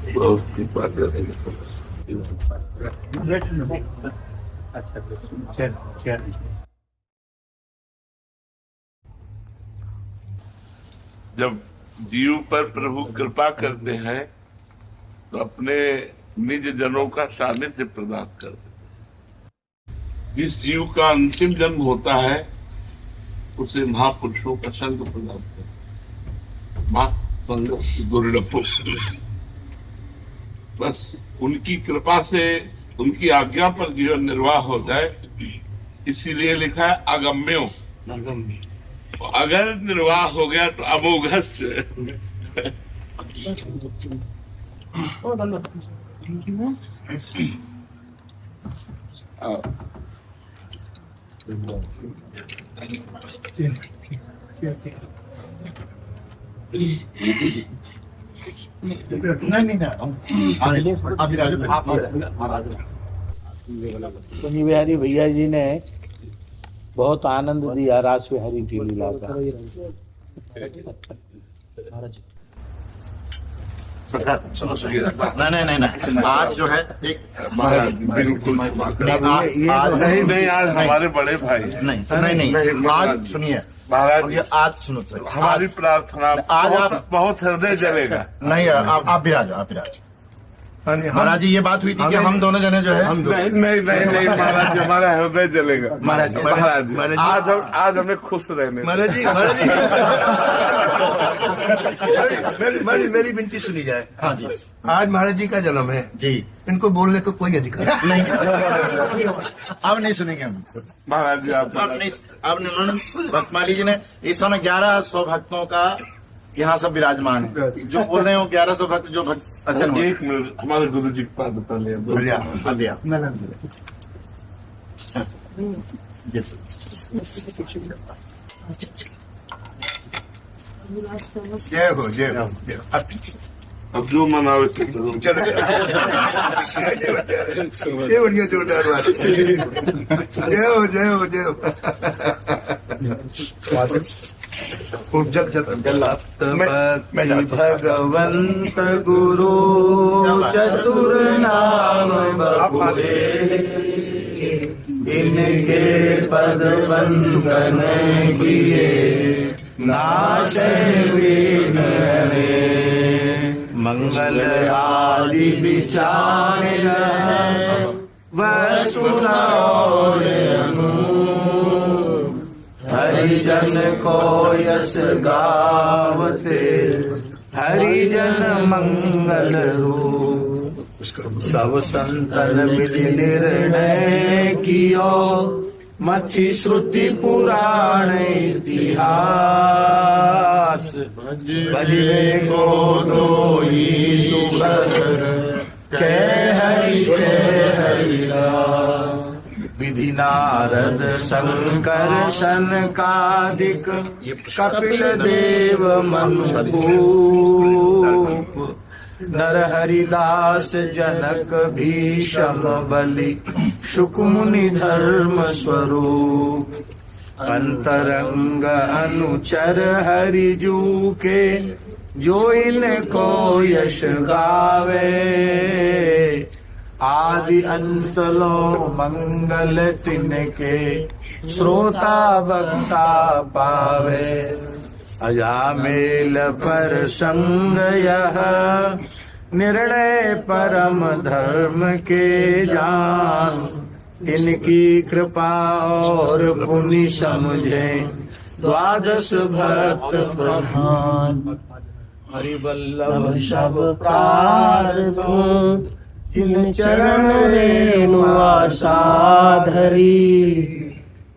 A: बहुत जब जीव पर प्रभु कृपा करते हैं तो अपने निज जनों का सानिध्य प्रदान करते हैं। जिस जीव का अंतिम जन्म होता है उसे महापुरुषों का संग प्रदान करते हैं। मां संग दुर्लभ, बस उनकी कृपा से उनकी आज्ञा पर जीवन निर्वाह हो जाए, इसीलिए लिखा है अगम्यो। अगर निर्वाह हो गया तो अमोघस्य।
G: कुंज बिहारी भैया जी ने बहुत आनंद दिया रास बिहारी की लीला का।
H: नहीं, आज जो है एक
A: बिल्कुल नहीं, आज हमारे बड़े भाई
H: नहीं, आज सुनिए
A: महाराज,
H: ये आज सुनो सर,
A: हमारी प्रार्थना
H: आज
A: आप बहुत हृदय जलेगा।
H: नहीं, आप विराज, आप विराज। महाराज जी, ये बात हुई थी कि हम दोनों जने जो है
A: नहीं महाराज, हमारा हृदय जलेगा।
H: महाराज
A: आज हमें खुश रहने।
H: महाराज जी मेरी विनती सुनी जाए। हाँ जी,
I: आज महाराज जी का जन्म है
H: जी,
I: इनको बोलने को कोई अधिकार
H: नहीं, अब नहीं सुनेंगे हम।
A: महाराज जी आप
H: आपने भक्तमाली जी ने इस समय 1100 भक्तों का यहाँ सब विराजमान है, जो बोल रहे हो 1100 भक्त जो भक्त। अच्छा,
A: एक मिनट, हमारे गुरु जी के पास बता लिया।
I: जय हो, जय हो, जय हो।
A: अब जो मनावे
I: चलो ये बढ़िया जोरदार बात। जय हो, जय हो, जय हो। मैं
G: भगवंत गुरु चतुर नाम बहुरे, इनके पद बंधन किए नाशय विघ्न रे। मंगल आदि विचार वसुना हरिजन को यश गावते, हरिजन मंगल रूप। सब संतन मिलि निर्णय कियो, मथि श्रुति पुराण इतिहास। भजवे को दोई सुभद्र, कह हरिदास। विधि नारद शंकर सनकादिक, कपिल देव मनुपूप। नर हरिदास जनक भीषम बलि, शुक मुनि धर्म स्वरूप। अंतरंग अनुचर हरिजू के, जो इनको यश गावे। आदि अंत लो मंगल तिनके, श्रोता वक्ता पावे। अजामेल पर संग यह, निर्णय परम धर्म के जान। इनकी कृपा और पुनि समझे, द्वादश भक्त प्रधान। हरिवल्लभ सब प्रार्थों, जिन चरण रेणु आशा धरी।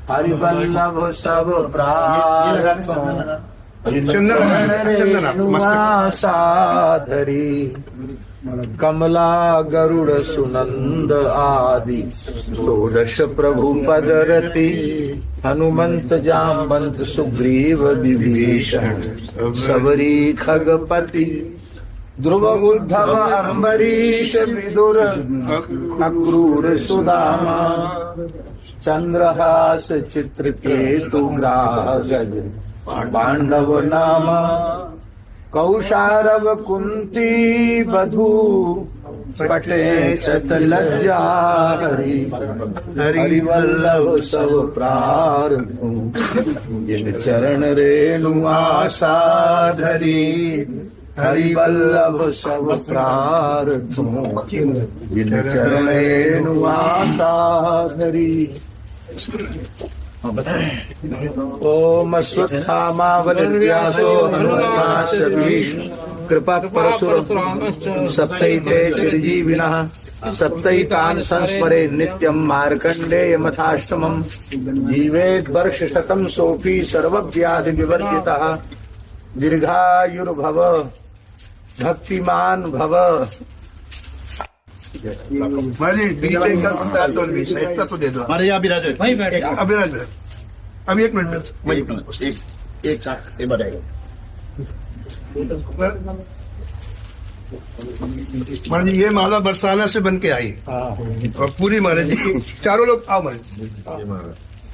G: हरिवल्लभ सब प्रार्थों, जिन चरण रेणु आशा धरी। कमला गरुड़ सुनंद आदि, षोडश प्रभु पद रति। हनुमंत जामवंत सुग्रीव विभीषण, सबरी खगपति। ध्रुव उद्धव अम्बरीश विदुर, अक्रूर सुदामा। चंद्रहास चित्रकेतु ग्रागज, पांडव नामा। कौशारव कुंती बधू, पटे सत लज्जा हरि हरि वल्लभ सब प्रार्थो जिन चरण रेणु आशा धरी हरि वल्लभ सब प्रार्थो जिन चरण रेणु आशा धरी। ओम अश्वत्थामावलिर्व्यासो हनुमन्ताश्च भीष्म कृपा परशुर सप्तैते चिरजीविनः सप्तैतान् संस्मरे नित्यं मार्कण्डेय मथाष्टमम् जीवेत् वर्षशतं सोऽपि सर्वव्याधि विवर्जितः दीर्घायुर्भव भक्तिमान् भव।
I: हमारे बीच एक का तो दे दो।
H: हमारे यहाँ विराज
I: अभिराज अभी 1 मिनट में
H: एक साथ सेवा रहेगा।
I: महाराज जी ये माला बरसाना से बन के आई और पूरी महाराज जी की चारों लोग आओ महाराज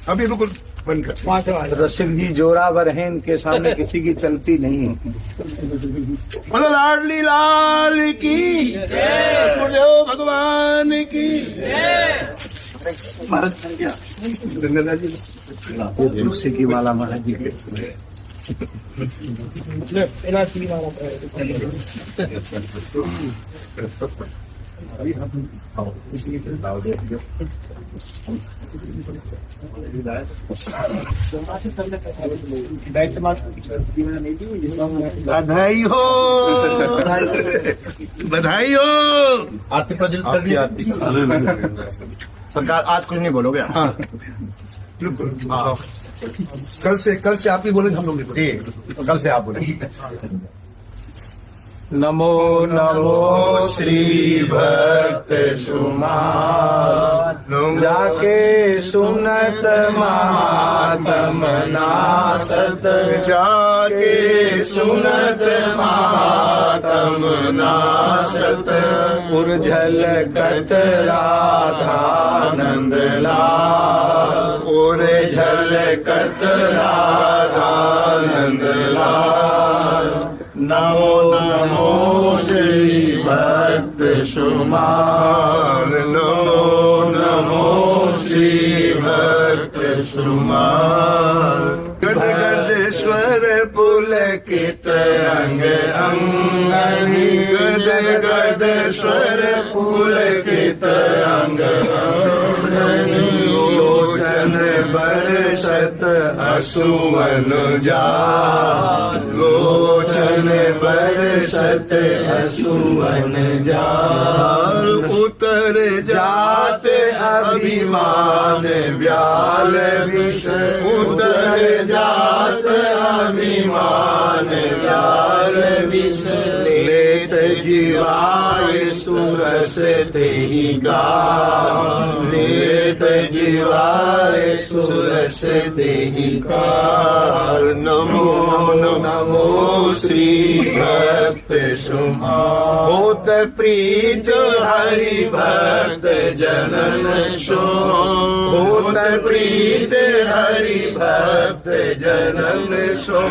I: अभी बिल्कुल बनकर।
G: रसिक जी जोरावर हैं, इनके सामने किसी की चलती नहीं है।
I: बोलो लाडली लाल की बोलो भगवान की महाराज गंगाधर जी
G: ये तुलसी की माला महाराज जी के
I: बधाई हो बधाई हो।
H: आरती प्रज्वलित कर दी। सरकार आज कुछ नहीं बोलोगे?
I: हाँ बिल्कुल। हाँ कल से आप ही बोले हम लोग नहीं
H: ठीक, तो कल से आप बोले।
G: नमो नमो श्री भक्त सुमार जाके सुनत महात्म नासत
I: जाके सुनत महात्म नासत
G: उर्झल कत राधानंद लाल उर्झल कत राधानंद लाल। नमो नमो श्री भक्त सुमार नमो नमो श्री भक्त सुमार। गद गदेश्वर पुलकित अंग अंगनी गद गदेश्वर पुलकित अंग अंगनी लोचन बरसत असुवन जा लोचन बरसत असुवन जा। उतर जात अभिमान व्याल विष उतर जात अभिमान व्याल विष लेत जीवाय सुरस तेहि गा लेत जीवाय सुरस तेहि गा। नमो नमो श्री भक्त सुमार होत प्रीत हरि भक्त जनन शो होत प्रीत हरि भक्त जनन शो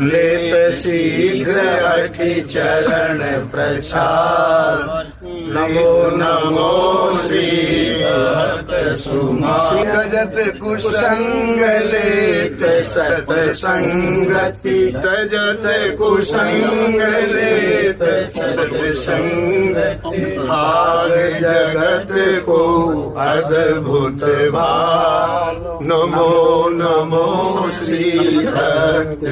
G: लेत शीघ्र अठि चरण प्रचार। नमो नमो श्री भक्त सुमार
I: गजत कुसंग लेत
G: सतसंगति तजत कुसंग लेत सतसंगति भाग जगत को अद्भुत भाग। नमो नमो श्री भक्त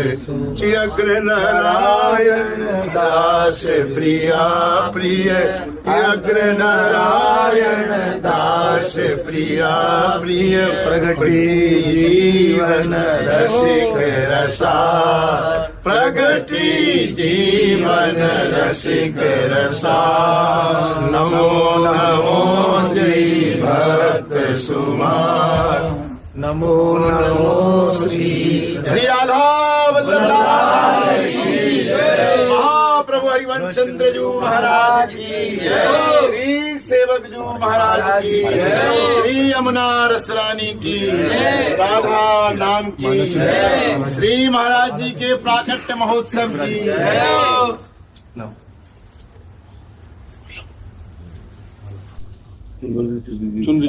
G: अग्र नारायण दास प्रिया प्रिय अग्र नारायण दास प्रिया प्रिय प्रगति जीवन रसिक रसा प्रगति जीवन रसिक रसा। नमो नमो श्री भक्त सुमार नमो नमो श्री
H: श्री राधा वल्लभ महाप्रभु हरिवंश चंद्र जी महाराज की श्री सेवक जी महाराज की श्री यमुना रसरानी की राधा नाम की श्री महाराज जी के प्राकट्य महोत्सव की
F: चुनरी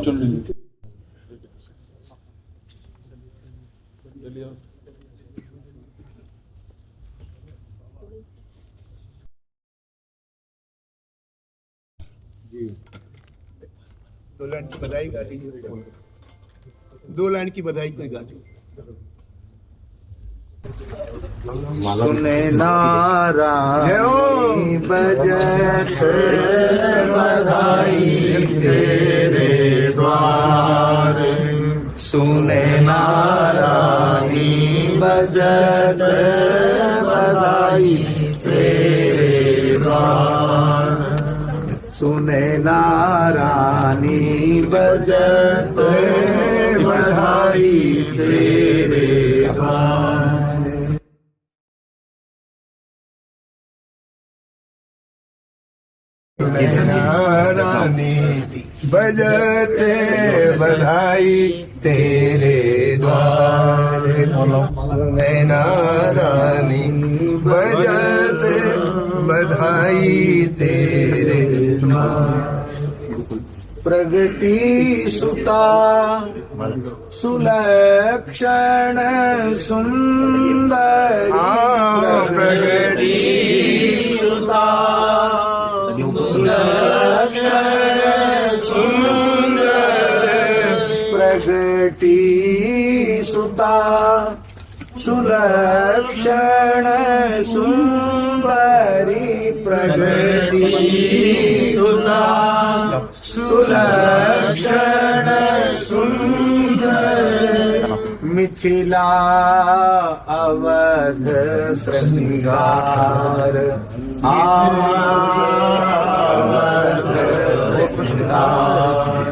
I: दो लाइन की बधाई गा दीजिए, 2 लाइन की बधाई कोई गा दीजिए।
G: सुने नारायणी बजत बधाई तेरे द्वार, सुने नारायणी बजत बधाई तेरे द्वार, सुने नारायणी बजत बधाई तेरे द्वार।
I: नारायणी बजते बधाई तेरे द्वार, नारायणी बजते बधाई तेरे द्वार।
G: प्रगटी सुता सुलक्षण सुंदर,
I: प्रगटी
G: सुता सुंदर, प्रगटी सुता सुलक्षण सुंदरी, प्रगटी सुता सुलक्षण सुंदर, मिथिला अवध श्रृंगार, अवध श्रृंगार,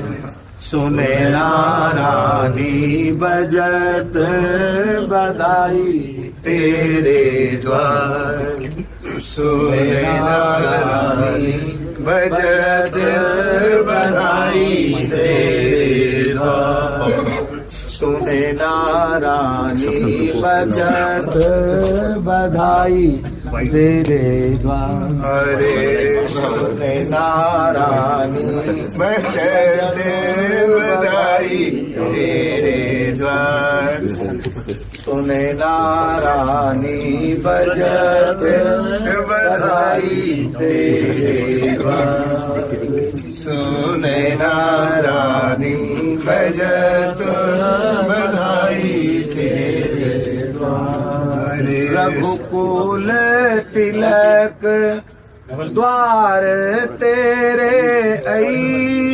G: सुने नारायणी बजत बधाई तेरे द्वार,
I: सुने नारायणी बजत बधाई तेरे द्वार,
G: सुने नारायणी बजत बधाई तेरे द्वार, सुने नारायणी
I: बजत बधाई तेरे द्वार,
G: सुने नारायणी बजत
I: बधाई तेरे द्वार, सुने नारायणी बजत बधाई तेरे द्वार।
G: रघुकुल तिलक द्वार तेरे आई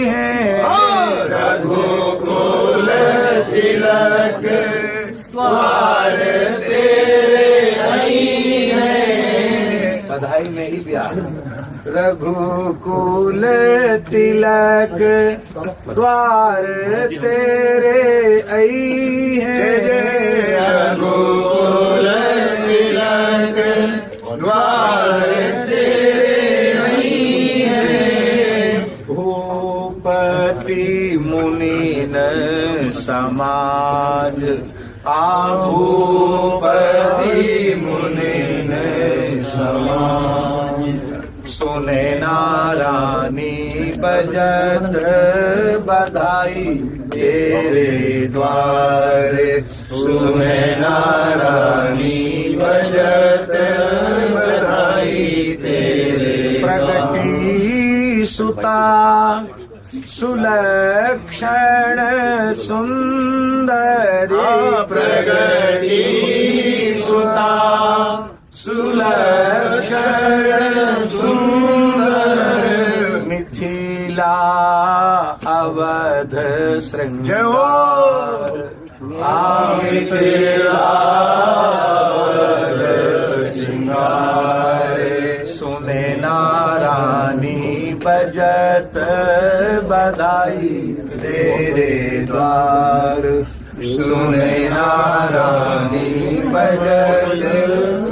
G: हैं,
I: रघुकुल तिलक द्वार तेरे आई हैं।
G: बधाई में ही प्यार। रघुकुल तिलक द्वार तेरे आई हैं,
I: रघुकुल तिलक द्वार तेरे आई हैं।
G: भूपति मुनीन समाज, भूपति मुनीन समाज, सुने नारायणी बजत बधाई तेरे द्वार,
I: सुने नारायणी बजत बधाई तेरे।
G: प्रगटी सुता सुलक्षण सुंदरी,
I: प्रगटी सुता सुलक्षण सुंदर,
G: मिथिला अवध श्रृंगार,
I: मिथिला अवध श्रृंगार,
G: सुने नारायणी बजत बधाई तेरे द्वार,
I: सुने नारायणी बजत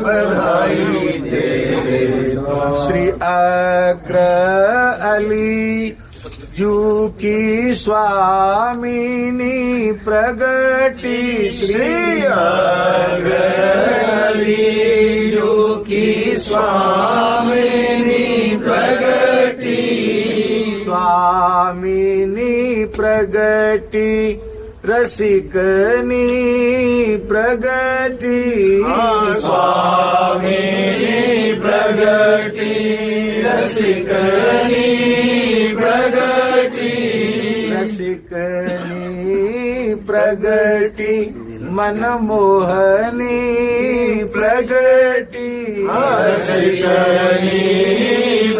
I: बधाई तेरे द्वार।
G: श्री अग्र अली जू की स्वामिनी प्रगटी,
I: श्री अग्र अली जू की स्वामिनी प्रगटी,
G: स्वामिनी प्रगति रसिकनी प्रगति स्वामी प्रगति रसिकनी प्रगति रसिकनी प्रगति मनमोहनी प्रगति रसिकनी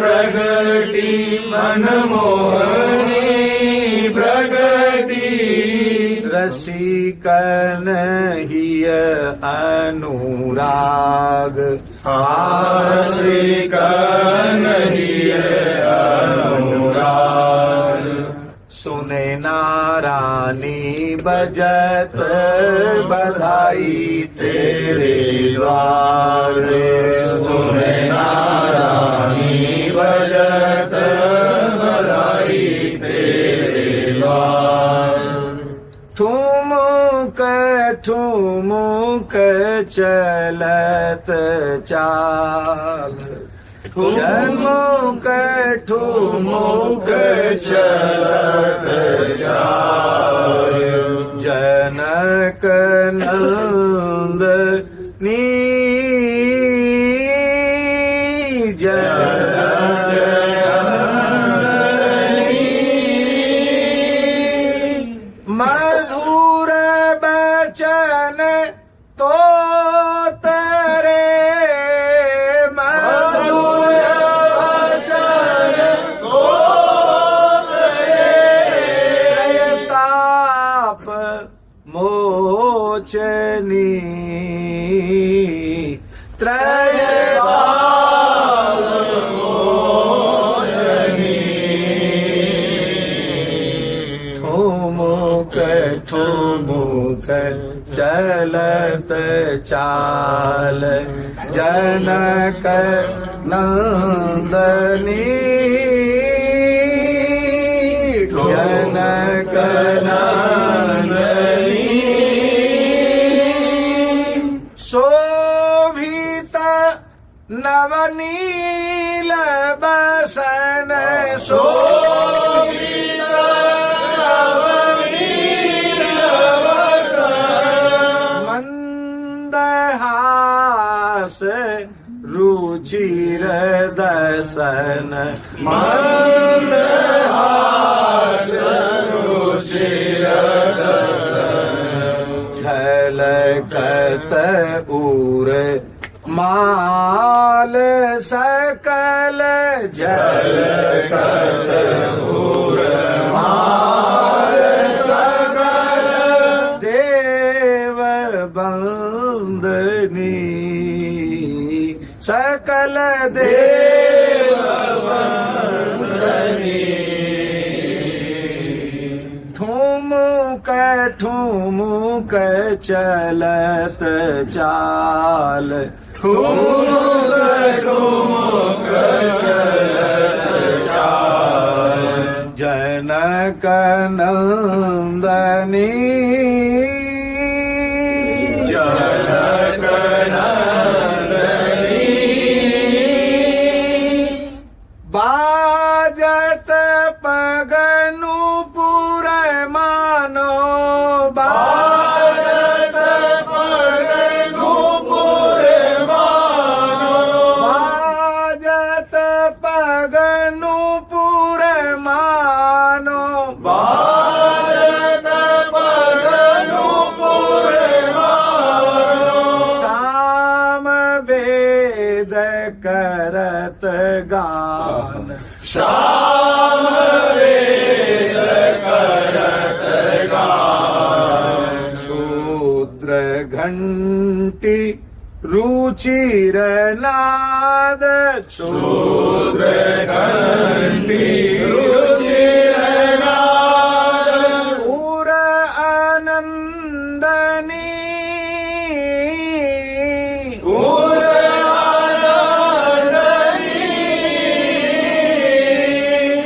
G: प्रगति मनमोहनी प्रगति रसिकन हिय अनुराग रसिकन हिय अनुराग सुने नारानी बजत बधाई तेरे द्वार सुने नारानी बजत बधाई तेरे द्वार ठुमुक ठुमुक चलत चाल ठुमुक ठुमुक चलत चाल जनक नंदनी मधुर बचन तो तेरे मधुर बचन तो तेरे ताप मोचनी त्रय ठुमुक चलत चाल जनक नंदनी जनक नंदनी शोभित नवनील बसन शोभित मंदहास रुचिर दर्शन मंदहास रुचिर दर्शन झलकत उर माल सकल झलकत उर माल सकल देव बंदनी सकल देव बंदनी ठुमुक ठुमुक चलत चाल ठुमुक ठुमुक चलत चाल जनक नंदनी जनक नंदनी बाजत पगनुपुर मानो बाजत पगनुपुर मानो बाजत पगनुपुर मानो बाजत पगनुपुर मानो शाम वेद करत गान शाम वेद करत गान शूद्र घंटी रुचिर नाद शूद्र घंटी रुचिर नाद उर आनंदनी उर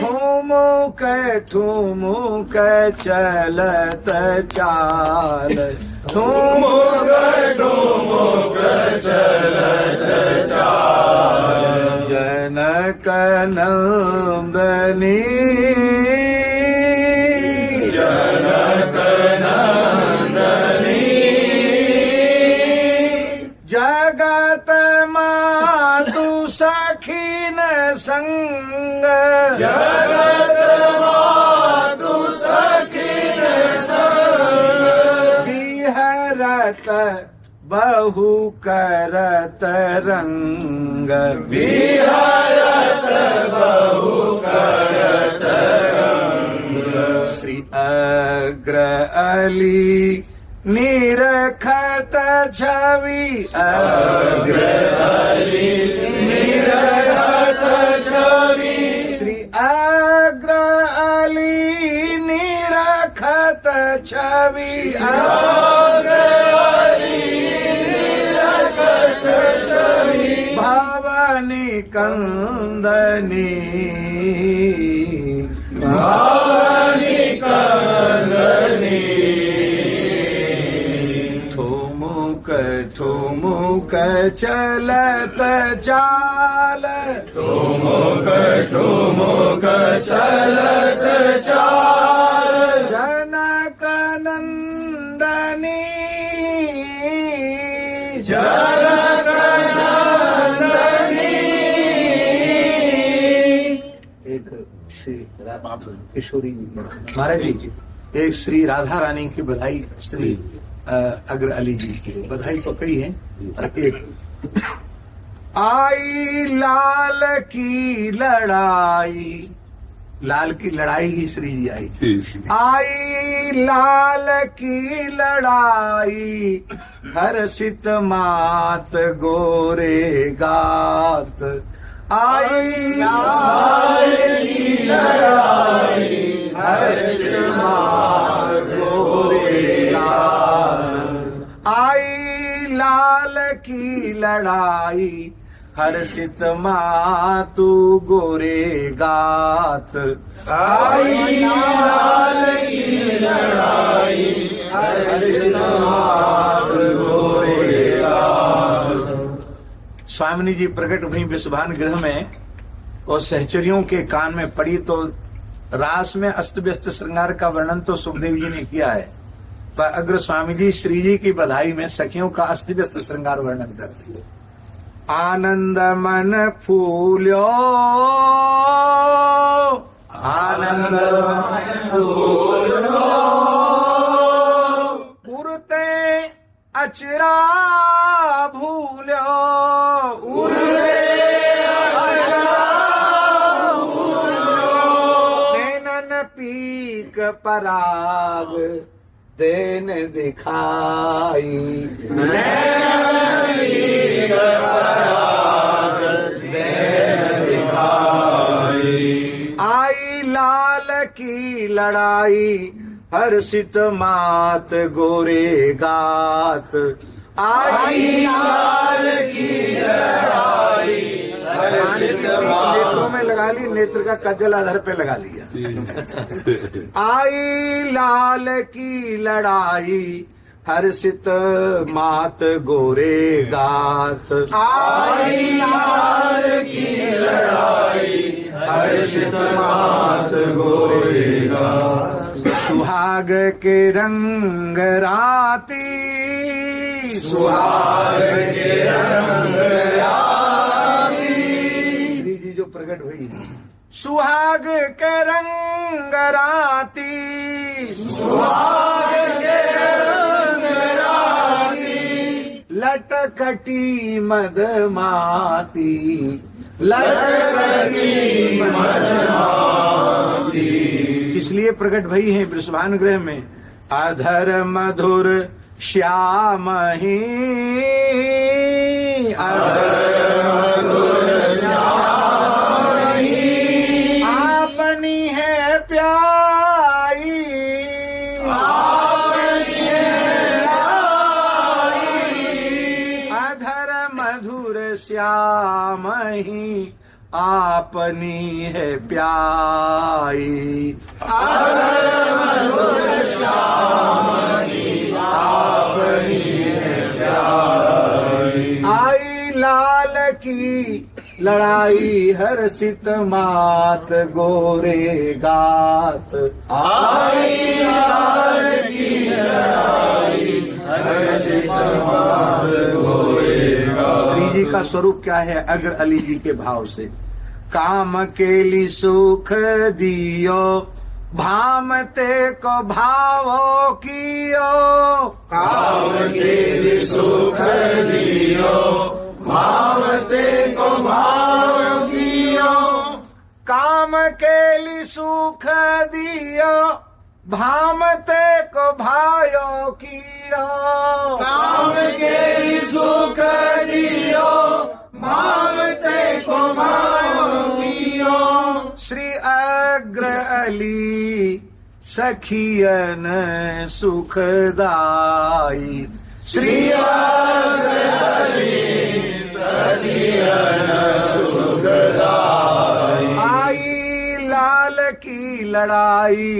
G: ठुमुक ठुमुक चलत चाल ठुमुक ठुमुक चलत चाल जनक नंदनी जगत मातु सखीन संग, जगत मातु सखीन संग, विहरत बहु करत रंग, विहरत बहु करत रंग, श्री अग्र अली निरखत छवि, अग्र अली निरखत छवि, श्री अग्र अली निरखत छवि, अग्र अली निरखत छवि, भवानी कंदनी, भवानी कंदनी, ठुमुक चलत चाल, ठुमुक चलत चाल, जनक नंदनी, जनक नंदनी। एक श्री किशोरी महाराज जी, एक श्री राधा रानी की बधाई, श्री अग्र अली जी की बधाई तो कई है, और एक आई लाल की लड़ाई, लाल की लड़ाई की श्री जी आई, आई लाल की लड़ाई, हर्षित मात गोरे गात, आई लाल की लड़ाई, हर्षित मात गोरे गात, आई लाल की लड़ाई, हर्षित मातु गोरे गात, आई लाल की लड़ाई, हर्षित मातु गोरे गात। स्वामिनी जी प्रकट हुई विश्वान गृह में और सहचरियों के कान में पड़ी, तो रास में अस्त व्यस्त श्रृंगार का वर्णन तो सुखदेव जी ने किया है, पर अग्र स्वामी जी श्री जी की बधाई में सखियों का अस्त व्यस्त श्रृंगार वर्णन करते हैं। आनंद मन फूल्यो, आनंद मन फूल्यो, उड़ते अचरा भूल्यो, उड़ते अचरा भूल्यो, नैनन पीक पराग देन दिखाई, नैनन पीक पराग देन दिखाई, आई लाल की लड़ाई, हर्षित मात गोरे गात, आई लाल की लड़ाई, हर्षित मात, नेत्रों में लगा ली, नेत्र का कज्जल आधार पे लगा लिया, आई लाल की लड़ाई, हर्षित मात गोरे गात, आई लाल की लड़ाई, हर्षित मात गोरे गात, सुहाग के रंग राती, सुहाग के रंग राती, श्री जी जो प्रकट हुई, सुहाग के रंग राती, सुहाग के रंग राती, लटकटी मदमाती, लटकटी मदमाती, इसलिए प्रकट भई है वृषभान गृह में। अधर मधुर श्याम ही, अधर मधुर श्याम ही, आपनी है प्याई, आपनी है प्याई, अधर मधुर श्याम ही, आपनी है प्याई, अधर मधुर श्याम ही, आपनी है प्याई, आई लाल की लड़ाई हर्षित मात गोरे गात।
H: आई लाल की लड़ाई हर्षित मात गोरे गात।
G: श्री जी का स्वरूप क्या है? अग्र अली जी के भाव से, काम केली सुख दियो भामते को भावो कियो।
H: काम के सुख दियो भावते को भाव कियो।
G: काम केली सुख दियो भामते को भायो कियो।
H: काम के सुख दियो भावते को भाव कियो।
G: श्री अग्र अली सखियन सुखदाई।
H: श्री अग्र अली सखियन सुखदाई।
G: आई लाल की लड़ाई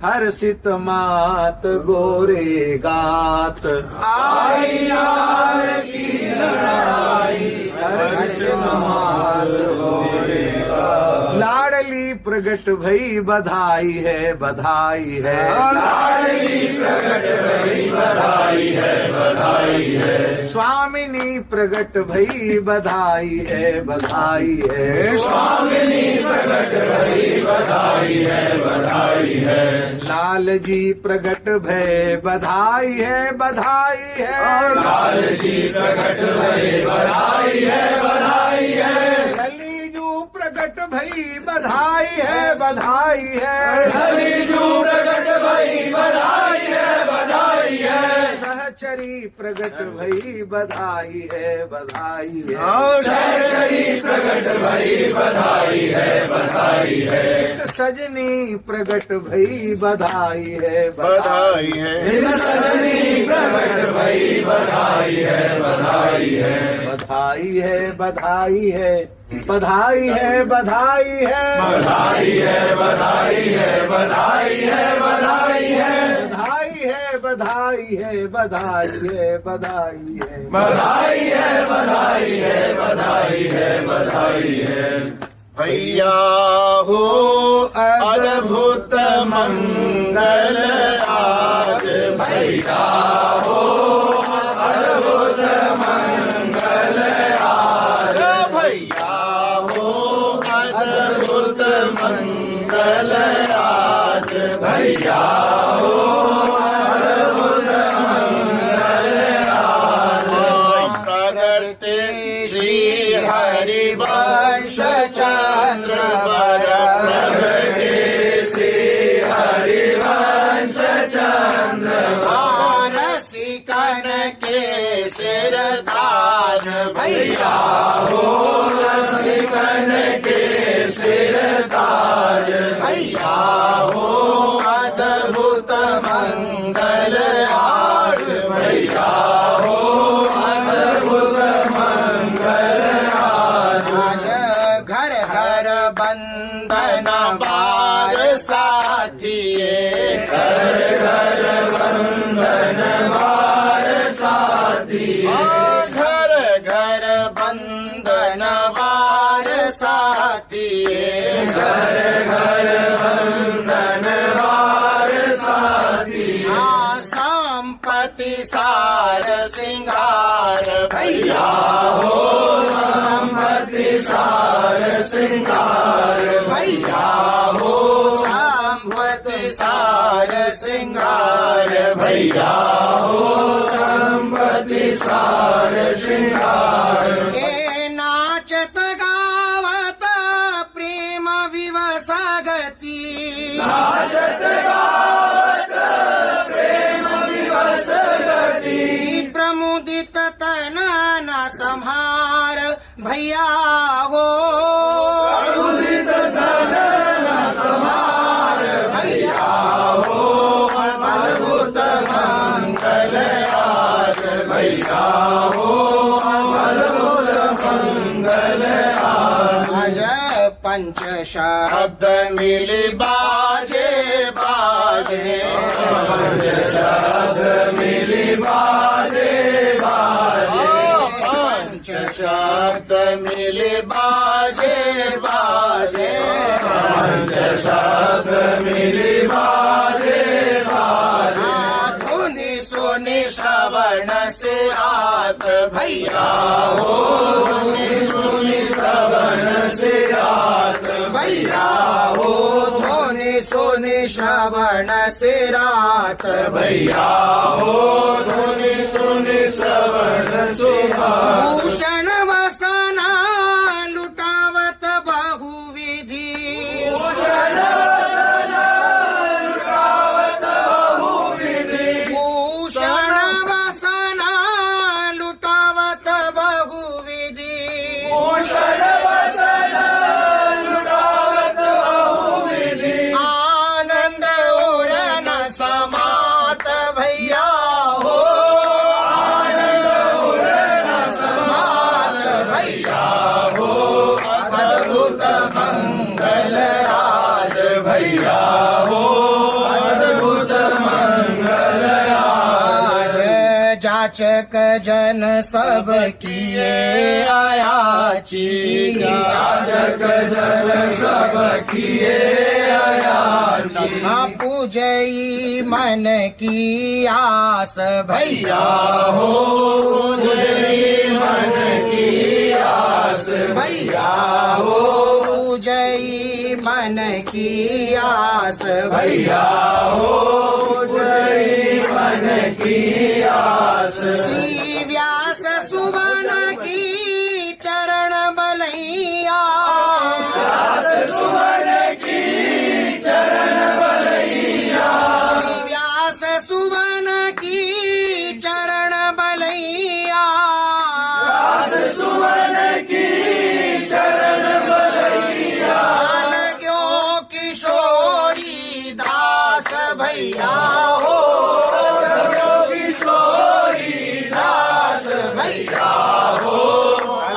G: हर्षित मात गोरे गात।
H: आई लाल की लड़ाई हर्षित मात गोरे गात।
G: लाडली प्रगट भई बधाई है बधाई है।
H: लाडली प्रगट भई बधाई है बधाई है।
G: स्वामिनी प्रगट भई बधाई है बधाई है।
H: स्वामिनी प्रगट भई बधाई है बधाई है।
G: लाल जी प्रगट भय बधाई है बधाई है।
H: लाल जी प्रगट भई बधाई है बधाई है।
G: ललीजू प्रगट भई बधाई है बधाई है।
H: ललीजू प्रगट भई बधाई है बधाई है।
G: सहचरी प्रगट भई बधाई है बधाई है।
H: सहचरी प्रगट भई बधाई है बधाई है।
G: सजनी प्रगट भई बधाई है
H: बधाई है। सजनी प्रगट भई बधाई है बधाई है।
G: बधाई है बधाई है बधाई है बधाई है।
H: बधाई है बधाई है बधाई है बधाई है।
G: बधाई है बधाई है बधाई है बधाई है।
H: बधाई है बधाई है बधाई है बधाई है। भैया हो अद्भुत मंगल आज। भैया हो अद्भुत मंगल आज। भैया हो अद्भुत मंगल आज। भैया हो अद्भुत मंगल आज। प्रगटे श्री हरिवंश चंद्र पर। प्रगटे श्री हरिवंश चंद्र रसिकन के सिर ताज। भैया हो रसिकन के सिर ताज। भैया हो अद्भुत मंगल आज। भैया हो अद्भुत मंगल आज। घर घर बंदन बार साथिये। घर घर बंदन बार साथिये। घर घर बंदन बार साथिये। घर घर बंदन बार साथिये। संपत्ति सार सिंगार। भैया हो संपत्ति सार सिंगार। भैया हो संपत्ति सार सिंगार। भैया हो संपत्ति सार सिंगार। के नाचत गावत प्रेम विवसगती। नाचत गावत प्रेम विवसगती। प्रमुदित तन न संहार। भैया हो प्रमुदित तन न संहार। भैया हो अद्भुत मंगल आज। भैया हो अद्भुत मंगल आज। पंच शब्द मिली बाजे बाजे। पंच शब्द मिली बाजे बाजे। पंच शब्द मिली
G: मिले बाजे बाजे, पंच शब्द मिले बाजे बाजे, धुनि सुनि श्रवण से आत भैया हो, धुनि सुनि श्रवण से आत भैया हो, धुनि सुनि श्रवण से रात भैया हो, धुनि सुनि श्रवण से रात। भूषण वसना लुटावत बहुविधि, भूषण वसना लुटावत बहुविधि, भूषण वसना लुटावत बहुविधि, भूषण वसना लुटावत बहुविधि, आनंद और न समात भैया हो, आनंद और न समात भैया हो, अद्भुत मंगल आज भैया हो, अद्भुत मंगल आज। जाचक जन सब किए आयाची, जाचक जन सब किए आयाची, पूजई मन की आस भैया हो, पूजई मन की आस भैया हो, पूजई मन की आस भैया हो, पूजई मन की आस। श्री व्यास सुवन की चरण बलैया, व्यास सुवन की चरण बलैया, श्री व्यास सुवन की चरण बलैया, व्यास सुवन की चरण बलैया, ज्ञो किशोरी दास भैया हो, ज्ञो किशोरी दास भैया हो,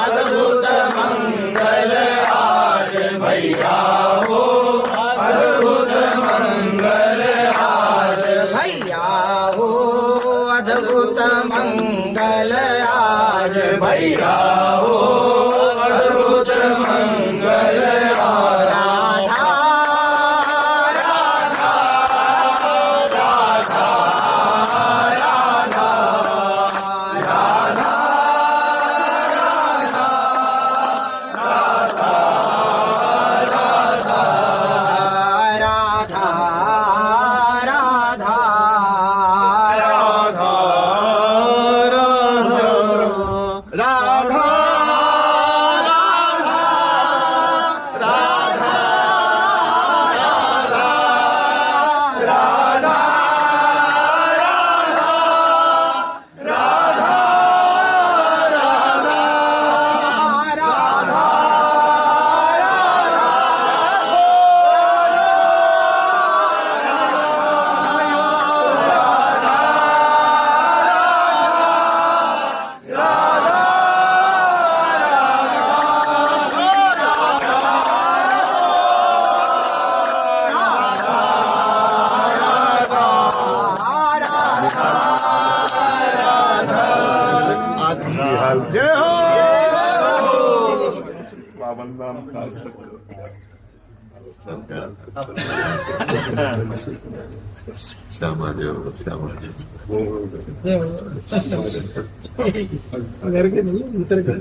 G: अद्भुत मंगल आज भैया हो, अद्भुत मंगल आज भैया हो, अद्भुत मंगल आज भैया हो, अद्भुत मंगल आज। राधा राधा राधा राधा राधा राधा राधा
I: जय हो।
A: पावन नाम का श्यामा देव श्यामा
C: घर के नहीं उतर के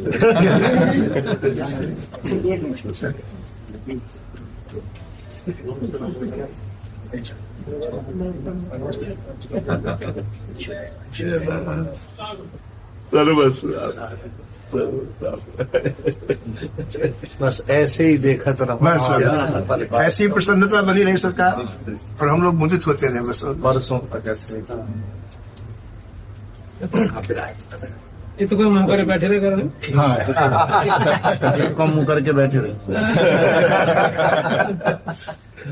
G: बस ऐसे ही देखा तो
I: बस ऐसी प्रसन्नता बनी रही सरकार, और हम लोग मुदित होते रहे बस
G: बरसों तक ऐसे
C: ये तो कोई मुंह कर बैठे रहे कर रहे।
G: हाँ कम मुंह करके बैठे रहे।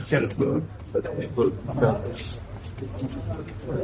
I: चलो